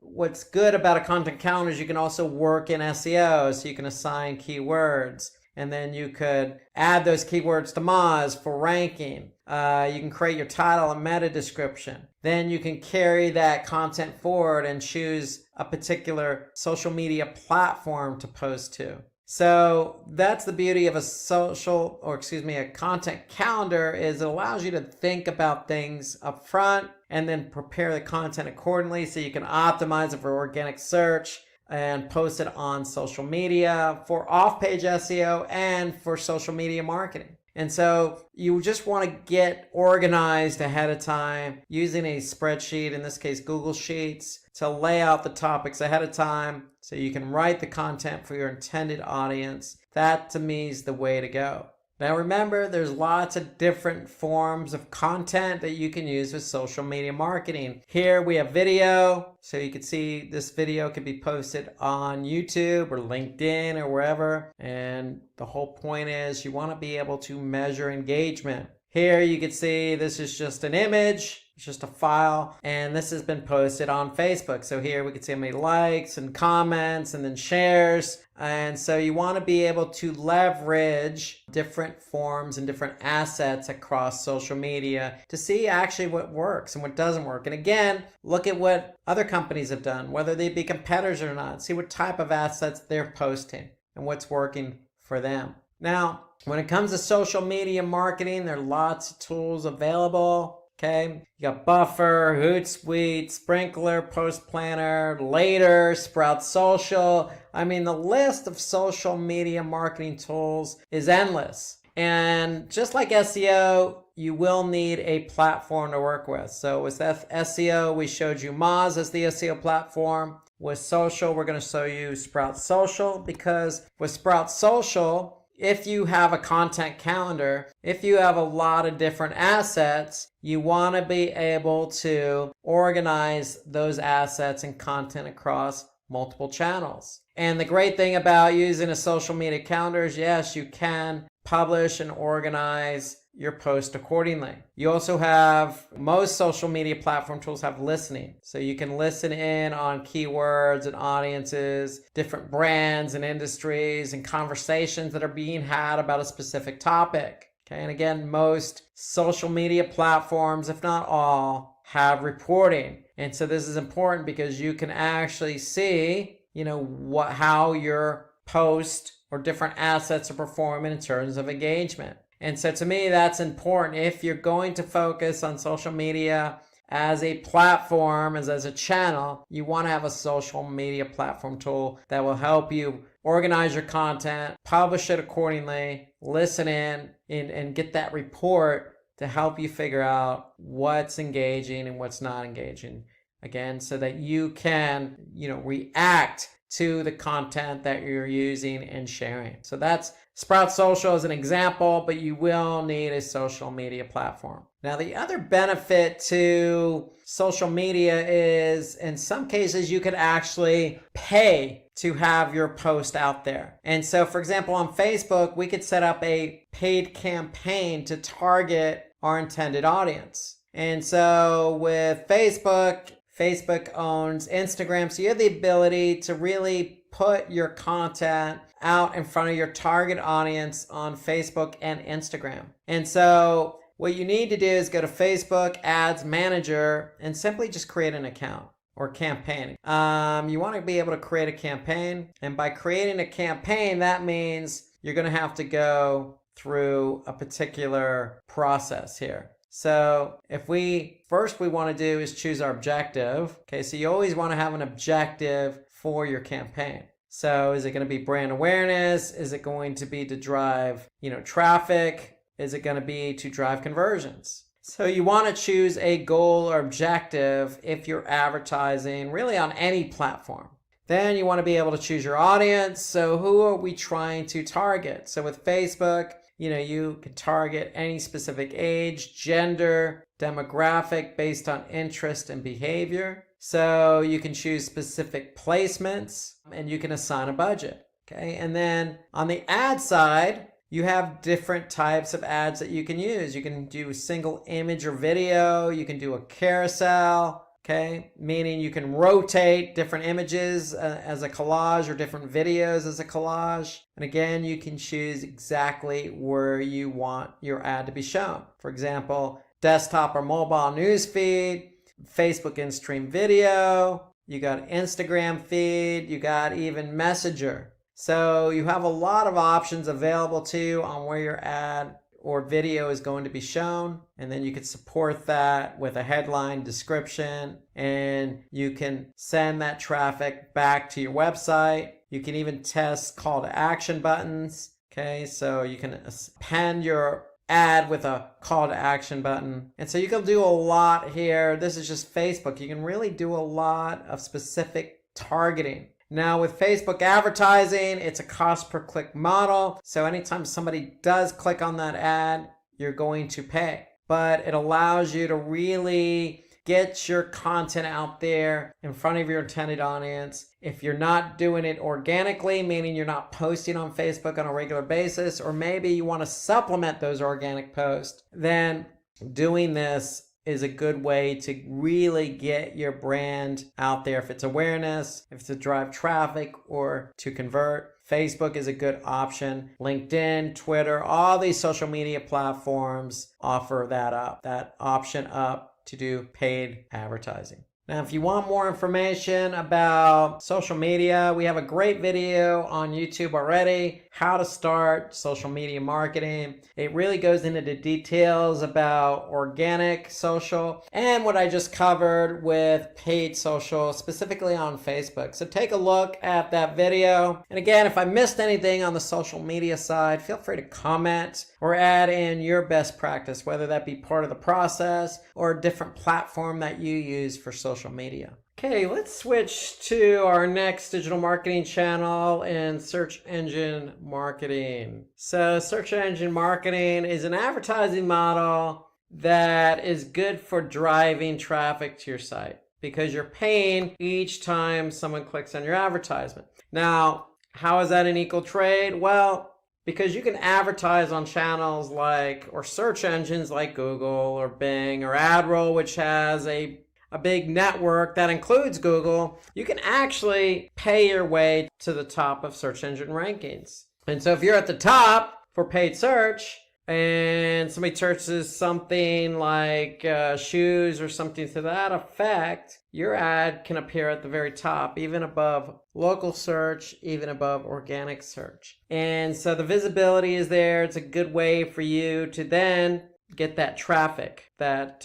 what's good about a content calendar is you can also work in SEO, so you can assign keywords. And then you could add those keywords to Moz for ranking. You can create your title and meta description. Then you can carry that content forward and choose a particular social media platform to post to. So that's the beauty of a content calendar is it allows you to think about things up front and then prepare the content accordingly so you can optimize it for organic search and post it on social media for off-page SEO and for social media marketing. And so you just want to get organized ahead of time using a spreadsheet, in this case Google Sheets, to lay out the topics ahead of time so you can write the content for your intended audience. That to me is the way to go. Now remember, there's lots of different forms of content that you can use with social media marketing. Here we have video, so you can see this video could be posted on YouTube or LinkedIn or wherever. And the whole point is you want to be able to measure engagement. Here you can see this is just an image. It's just a file, and this has been posted on Facebook. So here we can see how many likes and comments and then shares. And so you want to be able to leverage different forms and different assets across social media to see actually what works and what doesn't work. And again, look at what other companies have done, whether they be competitors or not. See what type of assets they're posting and what's working for them. Now, when it comes to social media marketing, there are lots of tools available. Okay, you got Buffer, Hootsuite, Sprinklr, Post Planner, Later, Sprout Social. I mean, the list of social media marketing tools is endless. And just like SEO, you will need a platform to work with. So with SEO, we showed you Moz as the SEO platform. With social, we're going to show you Sprout Social, because with Sprout Social, if you have a content calendar, if you have a lot of different assets, you want to be able to organize those assets and content across multiple channels. And the great thing about using a social media calendar is, yes, you can publish and organize your post accordingly. You also have, most social media platform tools have listening. So you can listen in on keywords and audiences, different brands and industries and conversations that are being had about a specific topic. Okay, and again, most social media platforms, if not all, have reporting. And so this is important because you can actually see, how your post or different assets are performing in terms of engagement. And so to me, that's important. If you're going to focus on social media as a platform, as a channel, you want to have a social media platform tool that will help you organize your content, publish it accordingly, listen in, and get that report to help you figure out what's engaging and what's not engaging. Again, so that you can, react to the content that you're using and sharing. So that's Sprout Social as an example, but you will need a social media platform. Now, the other benefit to social media is, in some cases, you could actually pay to have your post out there. And so, for example, on Facebook, we could set up a paid campaign to target our intended audience. And so with Facebook Facebook owns Instagram. So you have the ability to really put your content out in front of your target audience on Facebook and Instagram. And so what you need to do is go to Facebook Ads Manager and simply just create an account or campaign. You want to be able to create a campaign. And by creating a campaign, that means you're going to have to go through a particular process here. So if we want to do is choose our objective. Okay, so you always want to have an objective for your campaign. So is it going to be brand awareness? Is it going to be to drive, traffic? Is it going to be to drive conversions? So you want to choose a goal or objective if you're advertising really on any platform. Then you want to be able to choose your audience. So who are we trying to target? So with Facebook, you can target any specific age, gender, demographic based on interest and behavior. So you can choose specific placements and you can assign a budget. Okay. And then on the ad side, you have different types of ads that you can use. You can do a single image or video. You can do a carousel. Okay, meaning you can rotate different images as a collage or different videos as a collage. And again, you can choose exactly where you want your ad to be shown. For example, desktop or mobile news feed, Facebook in-stream video, you got Instagram feed, you got even Messenger. So you have a lot of options available to you on where your ad or video is going to be shown, and then you can support that with a headline description, and you can send that traffic back to your website. You can even test call to action buttons. Okay, so you can append your ad with a call to action button, and so you can do a lot here. This is just Facebook. You can really do a lot of specific targeting. Now with Facebook advertising, it's a cost per click model. So anytime somebody does click on that ad, you're going to pay. But it allows you to really get your content out there in front of your intended audience. If you're not doing it organically, meaning you're not posting on Facebook on a regular basis, or maybe you want to supplement those organic posts, then doing this is a good way to really get your brand out there. If it's awareness, if it's to drive traffic or to convert, Facebook is a good option. LinkedIn, Twitter, all these social media platforms offer that option up to do paid advertising. Now, if you want more information about social media, we have a great video on YouTube already, how to start social media marketing. It really goes into the details about organic social and what I just covered with paid social, specifically on Facebook. So take a look at that video. And again, if I missed anything on the social media side, feel free to comment or add in your best practice, whether that be part of the process or a different platform that you use for social media. Okay, let's switch to our next digital marketing channel in search engine marketing. So search engine marketing is an advertising model that is good for driving traffic to your site because you're paying each time someone clicks on your advertisement. Now, how is that an equal trade? Well, because you can advertise on channels or search engines like Google or Bing or AdRoll, which has a big network that includes Google, you can actually pay your way to the top of search engine rankings. And so if you're at the top for paid search and somebody searches something like shoes or something to that effect, your ad can appear at the very top, even above local search, even above organic search. And so the visibility is there. It's a good way for you to then get that traffic that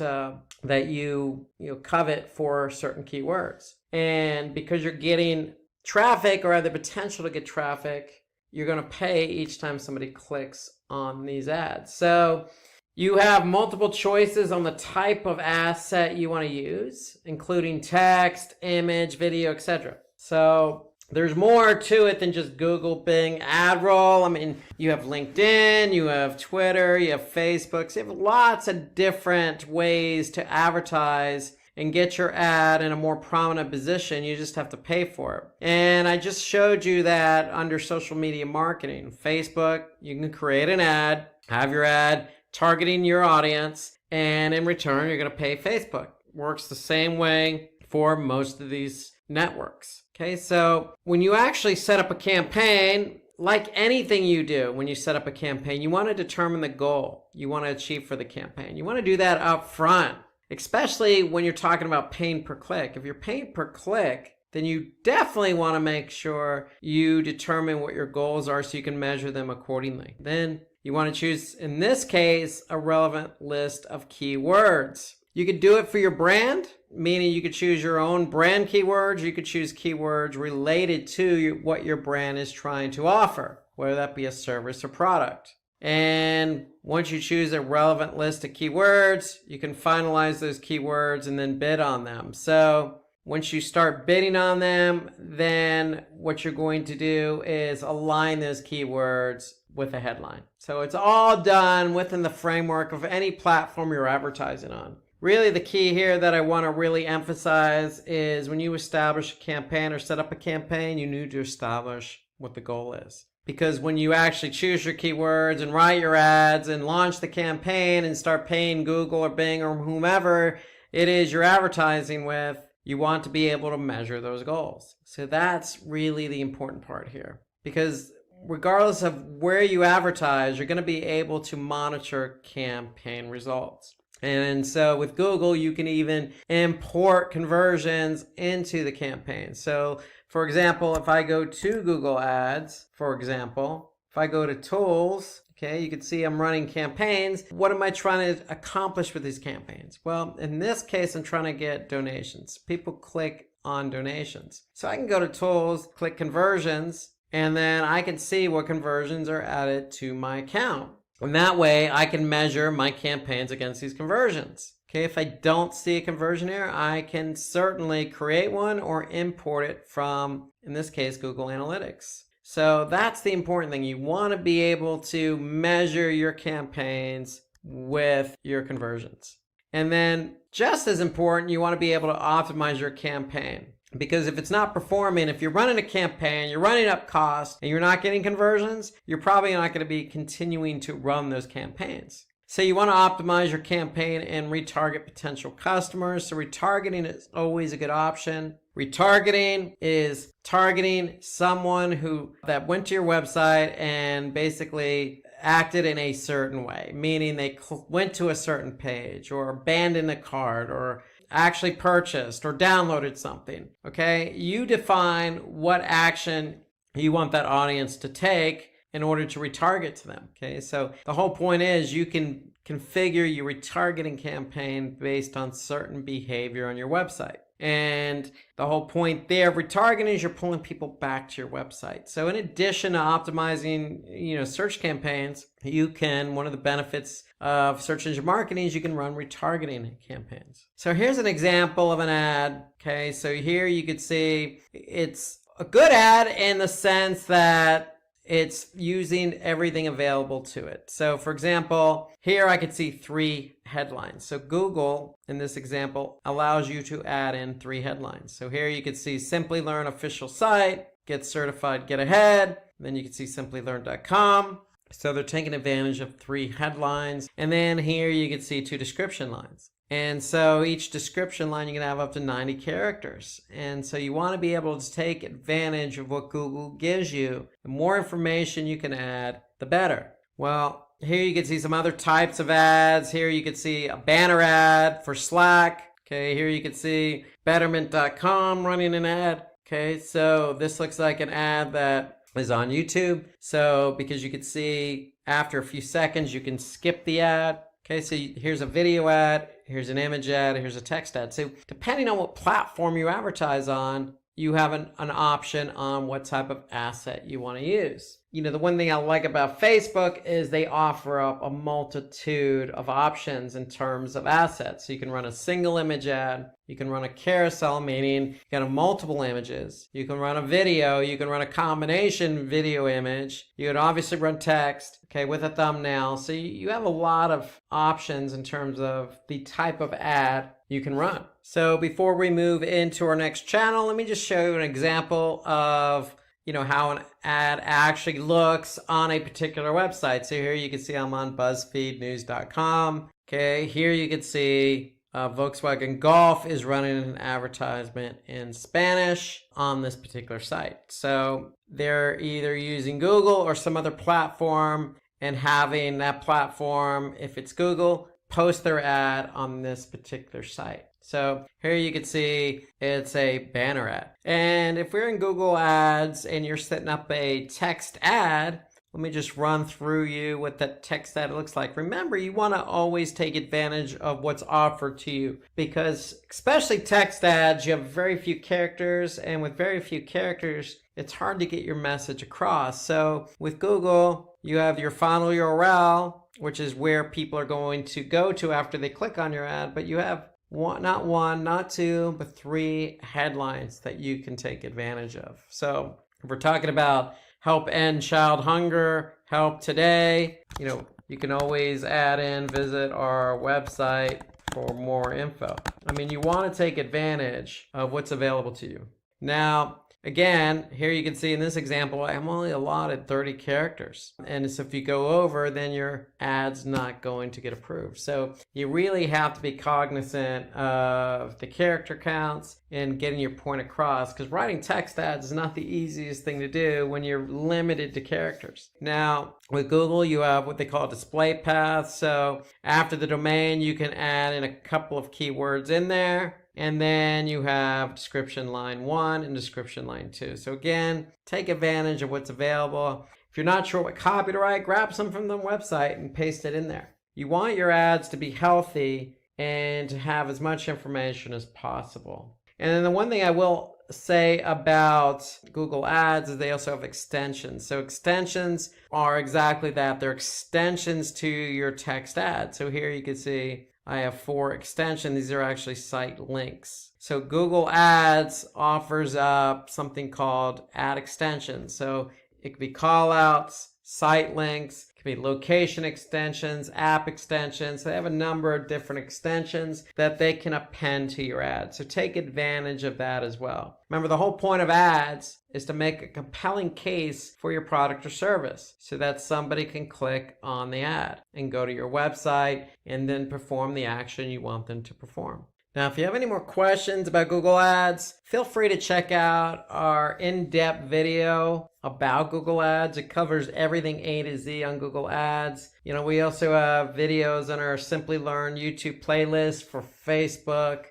you covet for certain keywords. And because you're getting traffic or have the potential to get traffic, you're going to pay each time somebody clicks on these ads. So you have multiple choices on the type of asset you want to use, including text, image, video, etc. So there's more to it than just Google, Bing, AdRoll. I mean, you have LinkedIn, you have Twitter, you have Facebook. So you have lots of different ways to advertise and get your ad in a more prominent position. You just have to pay for it. And I just showed you that under social media marketing. Facebook, you can create an ad, have your ad targeting your audience, and in return, you're going to pay Facebook. Works the same way for most of these networks. Okay, so when you actually set up a campaign, like anything you do when you set up a campaign, you want to determine the goal you want to achieve for the campaign. You want to do that up front, especially when you're talking about paying per click. If you're paying per click, then you definitely want to make sure you determine what your goals are so you can measure them accordingly. Then you want to choose, in this case, a relevant list of keywords. You could do it for your brand, meaning you could choose your own brand keywords. You could choose keywords related to what your brand is trying to offer, whether that be a service or product. And once you choose a relevant list of keywords, you can finalize those keywords and then bid on them. So once you start bidding on them, then what you're going to do is align those keywords with a headline. So it's all done within the framework of any platform you're advertising on. Really, the key here that I want to really emphasize is when you establish a campaign or set up a campaign, you need to establish what the goal is. Because when you actually choose your keywords and write your ads and launch the campaign and start paying Google or Bing or whomever it is you're advertising with, you want to be able to measure those goals. So that's really the important part here. Because regardless of where you advertise, you're going to be able to monitor campaign results. And so with Google, you can even import conversions into the campaign. So for example, if I go to Google Ads, if I go to Tools, okay, you can see I'm running campaigns. What am I trying to accomplish with these campaigns? Well, in this case, I'm trying to get donations. People click on donations. So I can go to Tools, click Conversions, and then I can see what conversions are added to my account. And that way I can measure my campaigns against these conversions. Okay, if I don't see a conversion here, I can certainly create one or import it from, in this case, Google Analytics. So that's the important thing. You want to be able to measure your campaigns with your conversions. And then just as important, you want to be able to optimize your campaign. Because if it's not performing, if you're running a campaign, you're running up costs, and you're not getting conversions, you're probably not going to be continuing to run those campaigns. So you want to optimize your campaign and retarget potential customers. So retargeting is always a good option. Retargeting is targeting someone that went to your website and basically acted in a certain way, meaning they went to a certain page or abandoned a cart or actually purchased or downloaded something. Okay, you define what action you want that audience to take in order to retarget to them. Okay, so the whole point is you can configure your retargeting campaign based on certain behavior on your website. And the whole point there of retargeting is you're pulling people back to your website. So in addition to optimizing, search campaigns, one of the benefits of search engine marketing is you can run retargeting campaigns. So here's an example of an ad. Okay, so here you could see it's a good ad in the sense that it's using everything available to it. So for example, here I could see 3 headlines. So Google, in this example, allows you to add in 3 headlines. So here you could see Simply Learn official site, get certified, get ahead. Then you can see simplylearn.com. So they're taking advantage of 3 headlines. And then here you can see 2 description lines. And so each description line, you can have up to 90 characters. And so you want to be able to take advantage of what Google gives you. The more information you can add, the better. Well, here you can see some other types of ads. Here you can see a banner ad for Slack. Okay, here you can see Betterment.com running an ad. Okay, so this looks like an ad that is on YouTube. So because you can see after a few seconds, you can skip the ad. Okay, so here's a video ad, here's an image ad, here's a text ad. So depending on what platform you advertise on, you have an option on what type of asset you want to use. The one thing I like about Facebook is they offer up a multitude of options in terms of assets. So you can run a single image ad, you can run a carousel, meaning you got multiple images, you can run a video, you can run a combination video image, you can obviously run text, okay, with a thumbnail. So you have a lot of options in terms of the type of ad you can run. So before we move into our next channel, let me just show you an example of how an ad actually looks on a particular website. So here you can see I'm on BuzzFeedNews.com. Okay, here you can see Volkswagen Golf is running an advertisement in Spanish on this particular site. So they're either using Google or some other platform, and having that platform, if it's Google, post their ad on this particular site. So here you can see it's a banner ad. And if we're in Google Ads and you're setting up a text ad, let me just run through you what that text ad looks like. Remember, you want to always take advantage of what's offered to you, because especially text ads, you have very few characters, and with very few characters, it's hard to get your message across. So with Google, you have your final URL, which is where people are going to go to after they click on your ad, but you have not one, not two, but 3 headlines that you can take advantage of. So if we're talking about help end child hunger, help today, you can always add in, visit our website for more info. I mean, you want to take advantage of what's available to you. Now, again, here you can see in this example, I'm only allotted 30 characters. And so if you go over, then your ad's not going to get approved. So you really have to be cognizant of the character counts and getting your point across, because writing text ads is not the easiest thing to do when you're limited to characters. Now, with Google, you have what they call display path. So after the domain, you can add in a couple of keywords in there. And then you have description line 1 and description line 2. So again, take advantage of what's available. If you're not sure what copy to write, grab some from the website and paste it in there. You want your ads to be healthy and to have as much information as possible. And then the one thing I will say about Google Ads is they also have extensions. So extensions are exactly that. They're extensions to your text ad. So here you can see I have 4 extensions. These are actually site links. So Google Ads offers up something called ad extensions. So it could be call outs, site links, it could be location extensions, app extensions. They have a number of different extensions that they can append to your ad. So take advantage of that as well. Remember, the whole point of ads is to make a compelling case for your product or service so that somebody can click on the ad and go to your website and then perform the action you want them to perform. Now, if you have any more questions about Google Ads, feel free to check out our in-depth video about Google Ads. It covers everything A to Z on Google Ads. We also have videos on our Simply Learn YouTube playlist for Facebook,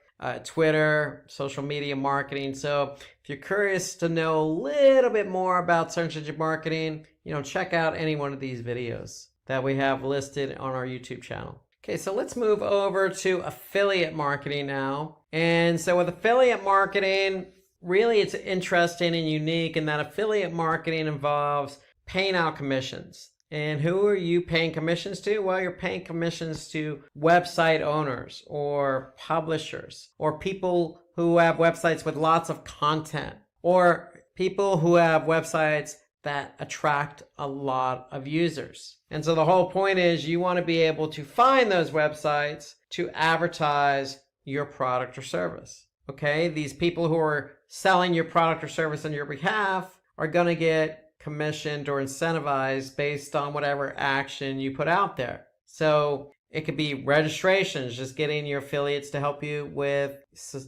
Twitter, social media marketing. So if you're curious to know a little bit more about search engine marketing, check out any one of these videos that we have listed on our YouTube channel. Okay, so let's move over to affiliate marketing now. And so with affiliate marketing, really it's interesting and unique in that affiliate marketing involves paying out commissions. And who are you paying commissions to? Well, you're paying commissions to website owners or publishers or people who have websites with lots of content or people who have websites that attract a lot of users. And so the whole point is you want to be able to find those websites to advertise your product or service. Okay, these people who are selling your product or service on your behalf are going to get commissioned or incentivized based on whatever action you put out there. So it could be registrations, just getting your affiliates to help you with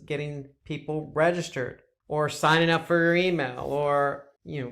getting people registered, or signing up for your email, or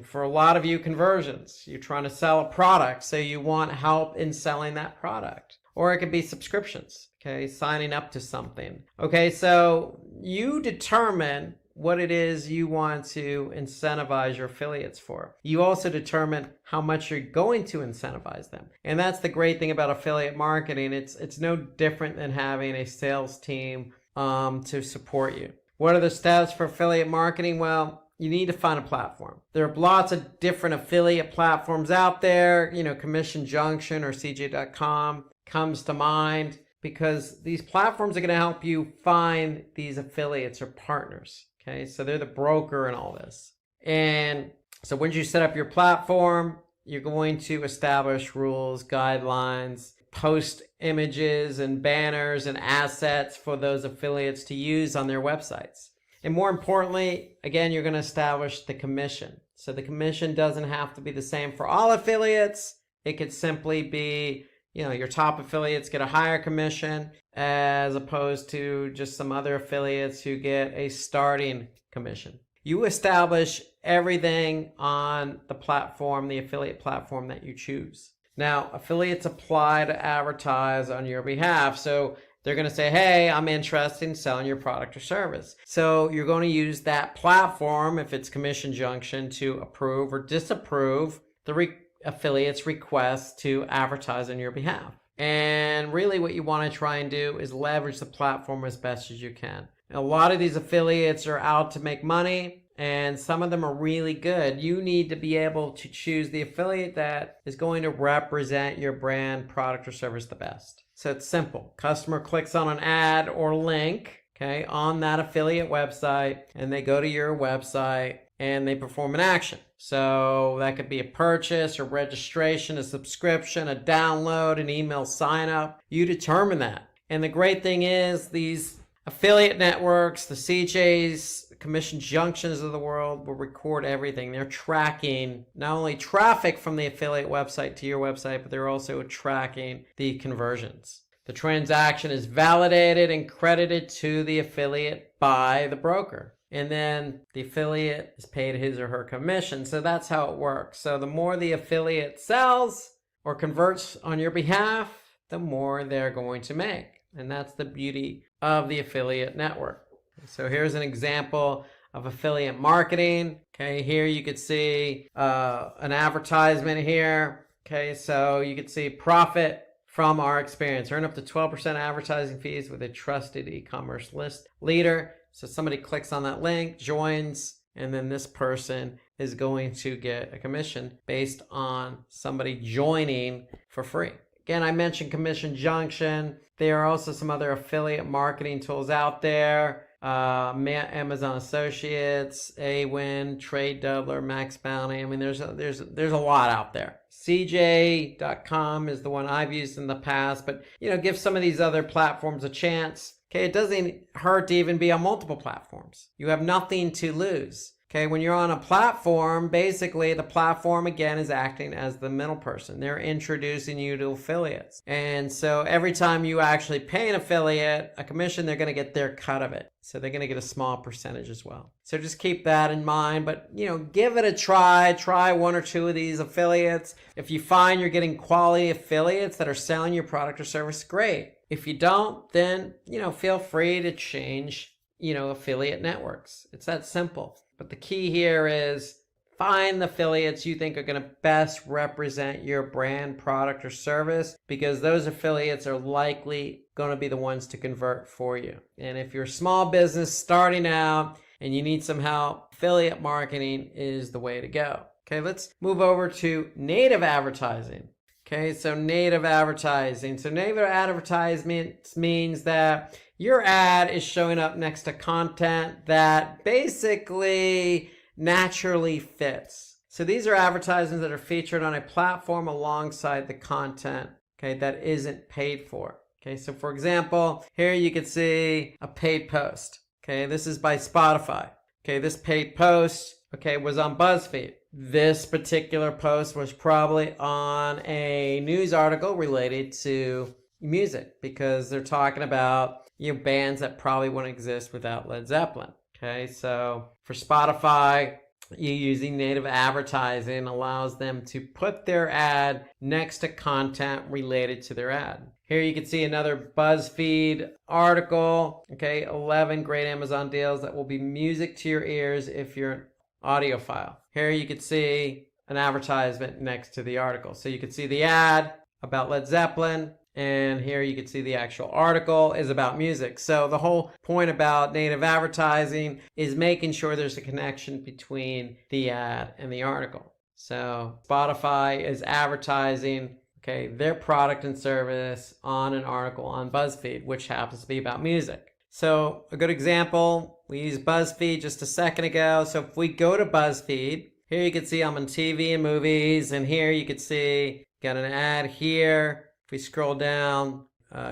for a lot of you, conversions. You're trying to sell a product, so you want help in selling that product. Or it could be subscriptions, okay, signing up to something. Okay, so you determine what it is you want to incentivize your affiliates for. You also determine how much you're going to incentivize them. And that's the great thing about affiliate marketing. It's no different than having a sales team to support you. What are the steps for affiliate marketing? Well, you need to find a platform. There are lots of different affiliate platforms out there. Commission Junction or CJ.com comes to mind, because these platforms are going to help you find these affiliates or partners. Okay, so they're the broker in all this. And so once you set up your platform, you're going to establish rules, guidelines, post images and banners and assets for those affiliates to use on their websites. And more importantly, again, you're going to establish the commission. So the commission doesn't have to be the same for all affiliates. It could simply be your top affiliates get a higher commission as opposed to just some other affiliates who get a starting commission. You establish everything on the platform, the affiliate platform that you choose. Now, affiliates apply to advertise on your behalf. So they're going to say, hey, I'm interested in selling your product or service. So you're going to use that platform, if it's Commission Junction, to approve or disapprove the affiliate's request to advertise on your behalf. And really what you want to try and do is leverage the platform as best as you can. A lot of these affiliates are out to make money, and some of them are really good. You need to be able to choose the affiliate that is going to represent your brand, product, or service the best. So it's simple. Customer clicks on an ad or link, okay, on that affiliate website, and they go to your website and they perform an action. So that could be a purchase, a registration, a subscription, a download, an email sign up. You determine that. And the great thing is these affiliate networks, the CJs, Commission Junctions of the world will record everything. They're tracking not only traffic from the affiliate website to your website, but they're also tracking the conversions. The transaction is validated and credited to the affiliate by the broker. And then the affiliate is paid his or her commission. So that's how it works. So the more the affiliate sells or converts on your behalf, the more they're going to make. And that's the beauty of the affiliate network. So here's an example of affiliate marketing. Okay, here you could see an advertisement here. Okay, so you could see profit from our experience. Earn up to 12% advertising fees with a trusted e-commerce list leader. So somebody clicks on that link, joins, and then this person is going to get a commission based on somebody joining for free. Again, I mentioned Commission Junction. There are also some other affiliate marketing tools out there. Amazon Associates, Awin, Trade Doubler, Max Bounty. I mean, there's a lot out there. CJ.com is the one I've used in the past, but give some of these other platforms a chance. Okay, it doesn't hurt to even be on multiple platforms. You have nothing to lose. Okay, when you're on a platform, basically the platform again is acting as the middle person. They're introducing you to affiliates. And so every time you actually pay an affiliate a commission, they're going to get their cut of it. So they're going to get a small percentage as well. So just keep that in mind, but give it a try. Try one or two of these affiliates. If you find you're getting quality affiliates that are selling your product or service, great. If you don't, then, feel free to change, affiliate networks. It's that simple. But the key here is find the affiliates you think are going to best represent your brand, product, or service, because those affiliates are likely going to be the ones to convert for you. And if you're a small business starting out and you need some help, affiliate marketing is the way to go. Okay, let's move over to native advertising. Okay, so native advertising. So native advertisement means that your ad is showing up next to content that basically naturally fits. So these are advertisements that are featured on a platform alongside the content, okay, that isn't paid for. Okay, so for example, here you could see a paid post. Okay, this is by Spotify. Okay, this paid post, okay, was on BuzzFeed. This particular post was probably on a news article related to music, because they're talking about bands that probably wouldn't exist without Led Zeppelin. Okay, so for Spotify, using native advertising allows them to put their ad next to content related to their ad. Here you can see another BuzzFeed article. Okay, 11 great Amazon deals that will be music to your ears if you're an audiophile. Here you could see an advertisement next to the article. So you could see the ad about Led Zeppelin, and here you can see the actual article is about music. So the whole point about native advertising is making sure there's a connection between the ad and the article. So Spotify is advertising, okay, their product and service on an article on BuzzFeed, which happens to be about music. So a good example, we used BuzzFeed just a second ago. So if we go to BuzzFeed, here you can see I'm on TV and movies, and here you can see got an ad here. If we scroll down,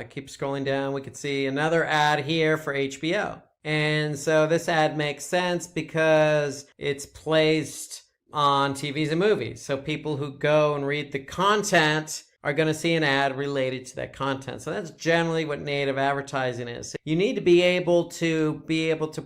keep scrolling down, we can see another ad here for HBO. And so this ad makes sense because it's placed on TVs and movies. So people who go and read the content are going to see an ad related to that content. So that's generally what native advertising is. You need to be able to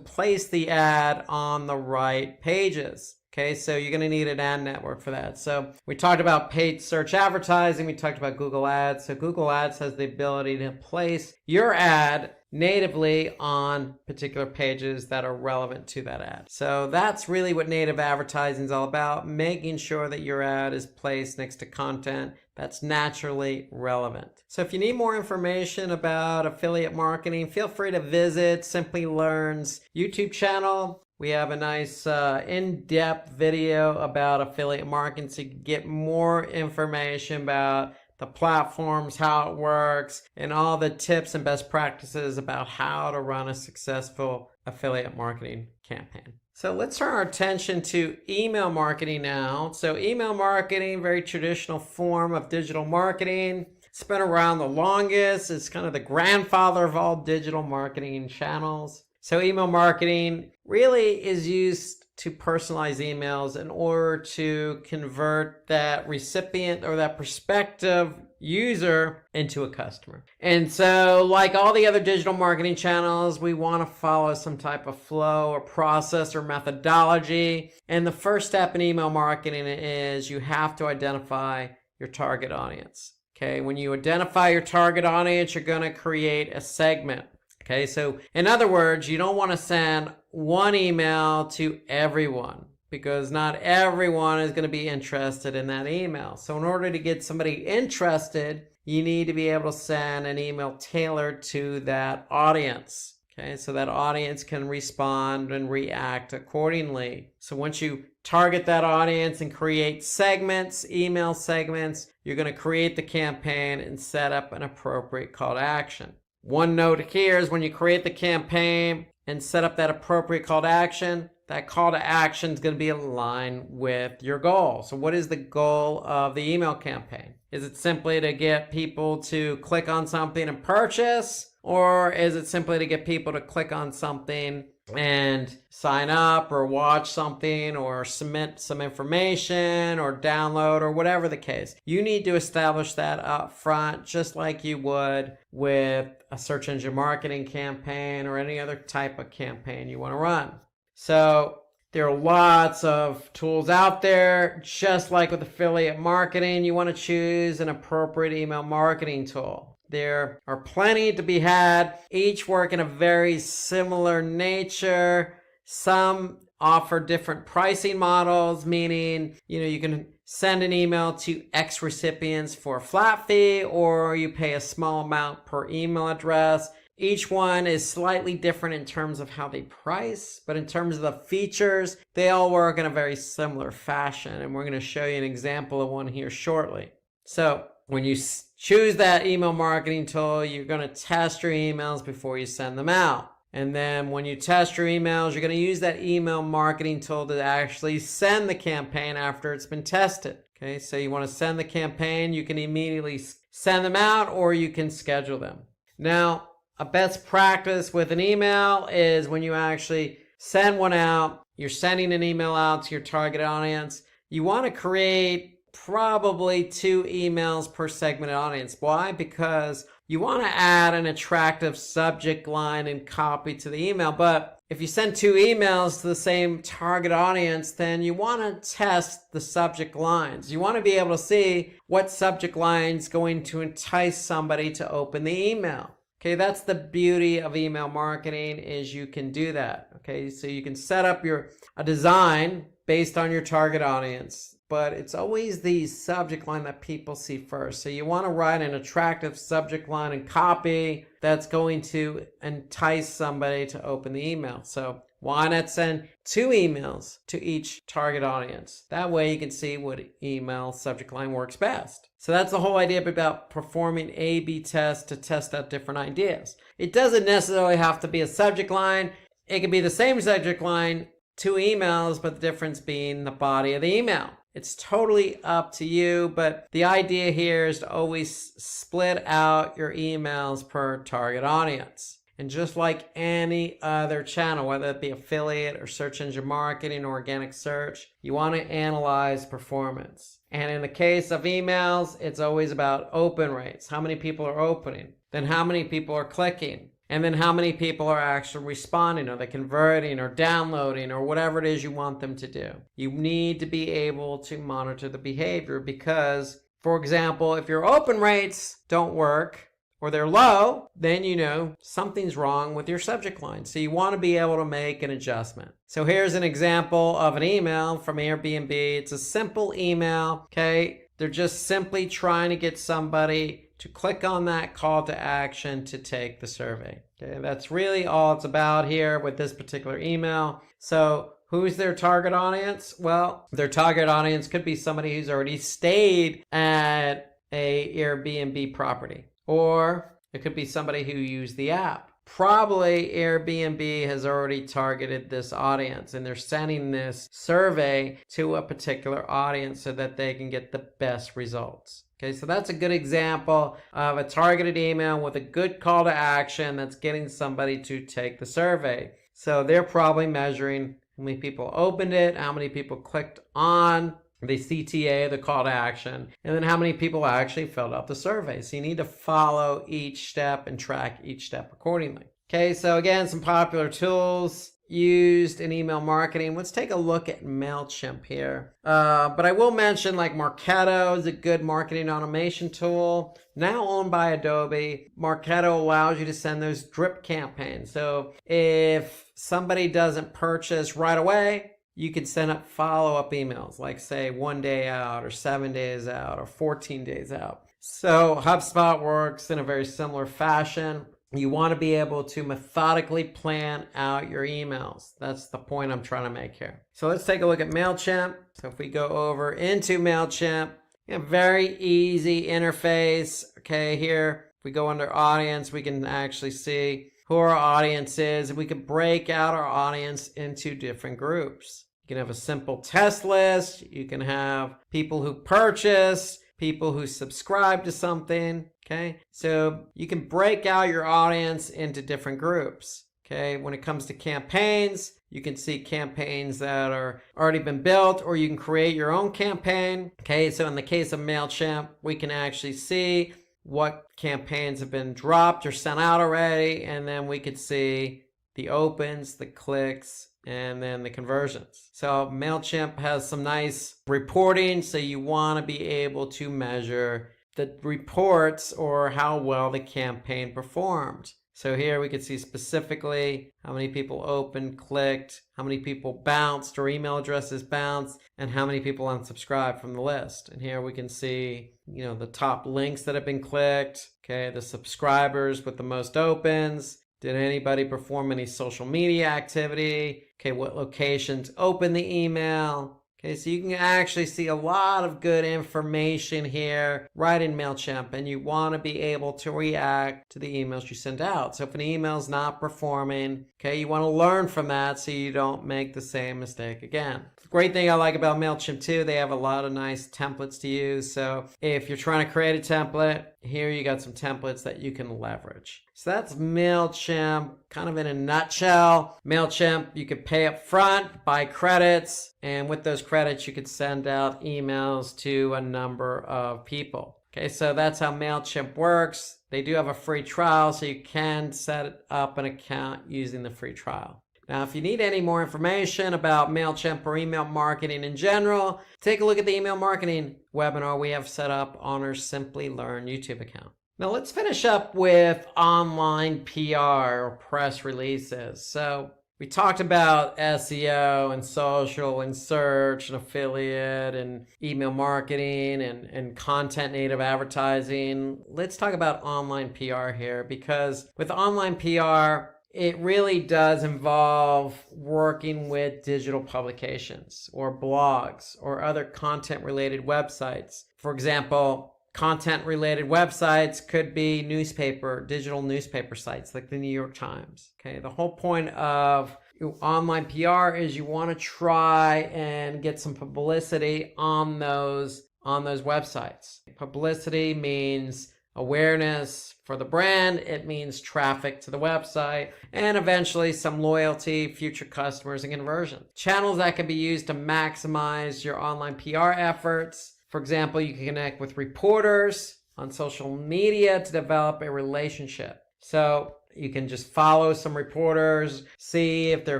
place the ad on the right pages. Okay, so you're going to need an ad network for that. So we talked about paid search advertising. We talked about Google Ads. So Google Ads has the ability to place your ad natively on particular pages that are relevant to that ad. So that's really what native advertising is all about, making sure that your ad is placed next to content that's naturally relevant. So if you need more information about affiliate marketing, feel free to visit Simply Learn's YouTube channel. We have a nice in-depth video about affiliate marketing so you can get more information about the platforms, how it works, and all the tips and best practices about how to run a successful affiliate marketing campaign. So let's turn our attention to email marketing now. So email marketing, very traditional form of digital marketing. It's been around the longest. It's kind of the grandfather of all digital marketing channels. So email marketing really is used to personalize emails in order to convert that recipient or that prospective user into a customer. And so like all the other digital marketing channels, we want to follow some type of flow or process or methodology. And the first step in email marketing is you have to identify your target audience. Okay, when you identify your target audience, you're going to create a segment. Okay, so in other words, you don't want to send one email to everyone because not everyone is going to be interested in that email. So in order to get somebody interested, you need to be able to send an email tailored to that audience. Okay, so that audience can respond and react accordingly. So once you target that audience and create segments, email segments, you're going to create the campaign and set up an appropriate call to action. One note here is when you create the campaign and set up that appropriate call to action, that call to action is going to be aligned with your goal. So what is the goal of the email campaign? Is it simply to get people to click on something and purchase? Or is it simply to get people to click on something and sign up or watch something or submit some information or download or whatever the case? You need to establish that up front just like you would with a search engine marketing campaign or any other type of campaign you want to run. So there are lots of tools out there. Just like with affiliate marketing, you want to choose an appropriate email marketing tool. There are plenty to be had, each work in a very similar nature. Some offer different pricing models, meaning, you can send an email to X recipients for a flat fee, or you pay a small amount per email address. Each one is slightly different in terms of how they price, but in terms of the features, they all work in a very similar fashion. And we're going to show you an example of one here shortly. So when you choose that email marketing tool, you're going to test your emails before you send them out. And then when you test your emails, you're going to use that email marketing tool to actually send the campaign after it's been tested. Okay, so you want to send the campaign, you can immediately send them out or you can schedule them. Now, a best practice with an email is when you actually send one out, you're sending an email out to your target audience, you want to create probably 2 emails per segmented audience. Why? Because you want to add an attractive subject line and copy to the email. But if you send 2 emails to the same target audience, then you want to test the subject lines. You want to be able to see what subject line is going to entice somebody to open the email. Okay, that's the beauty of email marketing, is you can do that. Okay, so you can set up a design based on your target audience, but it's always the subject line that people see first. So you want to write an attractive subject line and copy that's going to entice somebody to open the email. So why not send 2 emails to each target audience? That way you can see what email subject line works best. So that's the whole idea about performing A/B tests to test out different ideas. It doesn't necessarily have to be a subject line. It can be the same subject line, 2 emails, but the difference being the body of the email. It's totally up to you, but the idea here is to always split out your emails per target audience. And just like any other channel, whether it be affiliate or search engine marketing or organic search, you want to analyze performance. And in the case of emails, it's always about open rates. How many people are opening? Then how many people are clicking? And then how many people are actually responding? Are they converting or downloading or whatever it is you want them to do? You need to be able to monitor the behavior because, for example, if your open rates don't work or they're low, then you know something's wrong with your subject line. So you want to be able to make an adjustment. So here's an example of an email from Airbnb. It's a simple email, okay? They're just simply trying to get somebody to click on that call to action to take the survey. Okay, that's really all it's about here with this particular email. So who's their target audience? Well, their target audience could be somebody who's already stayed at a Airbnb property, or it could be somebody who used the app. Probably Airbnb has already targeted this audience and they're sending this survey to a particular audience so that they can get the best results. Okay, so that's a good example of a targeted email with a good call to action that's getting somebody to take the survey. So they're probably measuring how many people opened it, how many people clicked on the CTA, the call to action, and then how many people actually filled out the survey. So you need to follow each step and track each step accordingly. Okay, so again, some popular tools used in email marketing. Let's take a look at MailChimp here. But I will mention like Marketo is a good marketing automation tool. Now owned by Adobe, Marketo allows you to send those drip campaigns. So if somebody doesn't purchase right away, you could send up follow-up emails, like say 1 day out or 7 days out or 14 days out. So HubSpot works in a very similar fashion. You want to be able to methodically plan out your emails. That's the point I'm trying to make here. So let's take a look at MailChimp. So if we go over into MailChimp, very easy interface. Okay, here, if we go under audience, we can actually see who our audience is. And we can break out our audience into different groups. You can have a simple test list. You can have people who purchase, people who subscribe to something, okay? So you can break out your audience into different groups, okay? When it comes to campaigns, you can see campaigns that are already been built, or you can create your own campaign, okay? So in the case of MailChimp, we can actually see what campaigns have been dropped or sent out already, and then we could see the opens, the clicks, and then the conversions. So MailChimp has some nice reporting, so you want to be able to measure the reports or how well the campaign performed. So here we can see specifically how many people opened, clicked, how many people bounced or email addresses bounced, and how many people unsubscribed from the list. And here we can see, the top links that have been clicked, okay, the subscribers with the most opens. Did anybody perform any social media activity? Okay, what locations open the email? Okay, so you can actually see a lot of good information here right in MailChimp, and you want to be able to react to the emails you send out. So if an email is not performing, okay, you want to learn from that so you don't make the same mistake again. The great thing I like about MailChimp too, they have a lot of nice templates to use. So if you're trying to create a template, here you got some templates that you can leverage. So that's MailChimp, kind of in a nutshell. MailChimp, you could pay up front, buy credits, and with those credits, you could send out emails to a number of people. Okay, so that's how MailChimp works. They do have a free trial, so you can set up an account using the free trial. Now, if you need any more information about MailChimp or email marketing in general, take a look at the email marketing webinar we have set up on our Simply Learn YouTube account. Now let's finish up with online PR or press releases. So we talked about SEO and social and search and affiliate and email marketing and content native advertising. Let's talk about online PR here, because with online PR, it really does involve working with digital publications or blogs or other content related websites. For example, content-related websites could be digital newspaper sites like the New York Times. Okay, the whole point of online PR is you want to try and get some publicity on those websites. Publicity means awareness for the brand, it means traffic to the website, and eventually some loyalty, future customers, and conversion. Channels that can be used to maximize your online PR efforts. For example, you can connect with reporters on social media to develop a relationship. So you can just follow some reporters, see if they're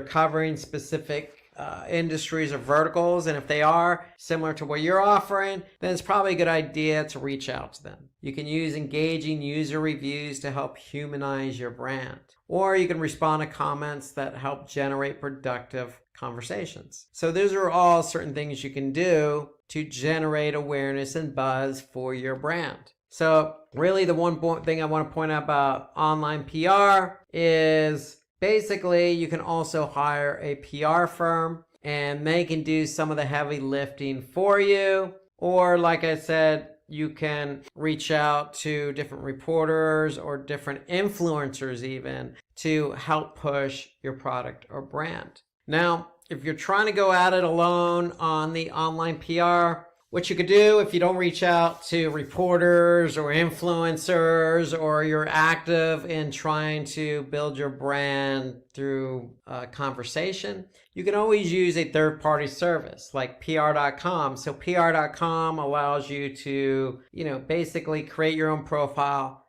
covering specific industries or verticals, and if they are similar to what you're offering, then it's probably a good idea to reach out to them. You can use engaging user reviews to help humanize your brand, or you can respond to comments that help generate productive conversations. So those are all certain things you can do to generate awareness and buzz for your brand. So really the one thing I want to point out about online PR is basically you can also hire a PR firm and they can do some of the heavy lifting for you. Or like I said, you can reach out to different reporters or different influencers even to help push your product or brand. Now, if you're trying to go at it alone on the online PR, what you could do if you don't reach out to reporters or influencers, or you're active in trying to build your brand through conversation, you can always use a third-party service like PR.com. So PR.com allows you to, basically create your own profile,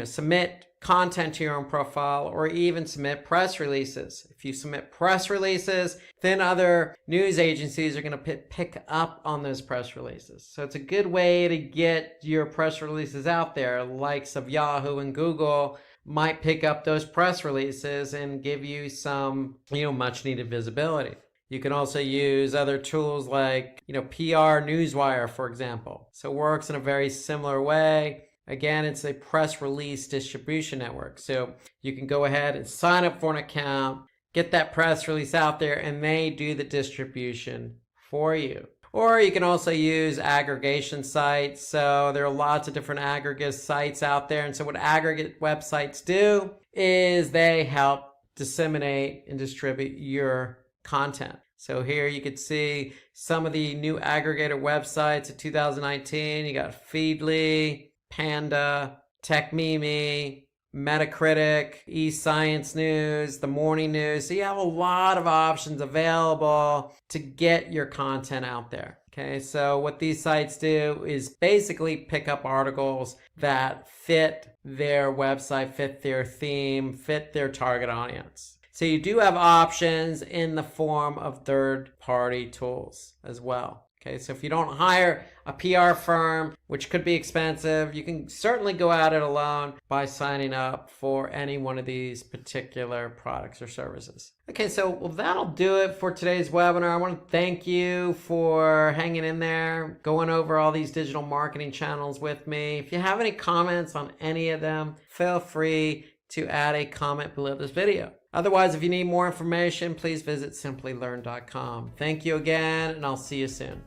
submit content to your own profile, or even submit press releases. If you submit press releases, then other news agencies are going to pick up on those press releases. So it's a good way to get your press releases out there. Likes of Yahoo and Google might pick up those press releases and give you some, much needed visibility. You can also use other tools like, PR Newswire, for example. So it works in a very similar way. Again, it's a press release distribution network. So you can go ahead and sign up for an account, get that press release out there, and they do the distribution for you. Or you can also use aggregation sites. So there are lots of different aggregate sites out there. And so what aggregate websites do is they help disseminate and distribute your content. So here you can see some of the new aggregator websites of 2019. You got Feedly, Panda, TechMeme, Metacritic, eScience News, The Morning News. So you have a lot of options available to get your content out there. Okay, so what these sites do is basically pick up articles that fit their website, fit their theme, fit their target audience. So you do have options in the form of third-party tools as well. Okay, so if you don't hire a PR firm, which could be expensive, you can certainly go at it alone by signing up for any one of these particular products or services. Okay, so that'll do it for today's webinar. I want to thank you for hanging in there, going over all these digital marketing channels with me. If you have any comments on any of them, feel free to add a comment below this video. Otherwise, if you need more information, please visit simplylearn.com. Thank you again, and I'll see you soon.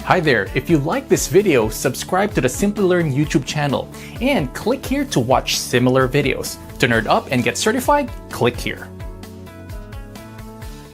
Hi there, if you like this video, subscribe to the Simply Learn YouTube channel and click here to watch similar videos. To nerd up and get certified, click here.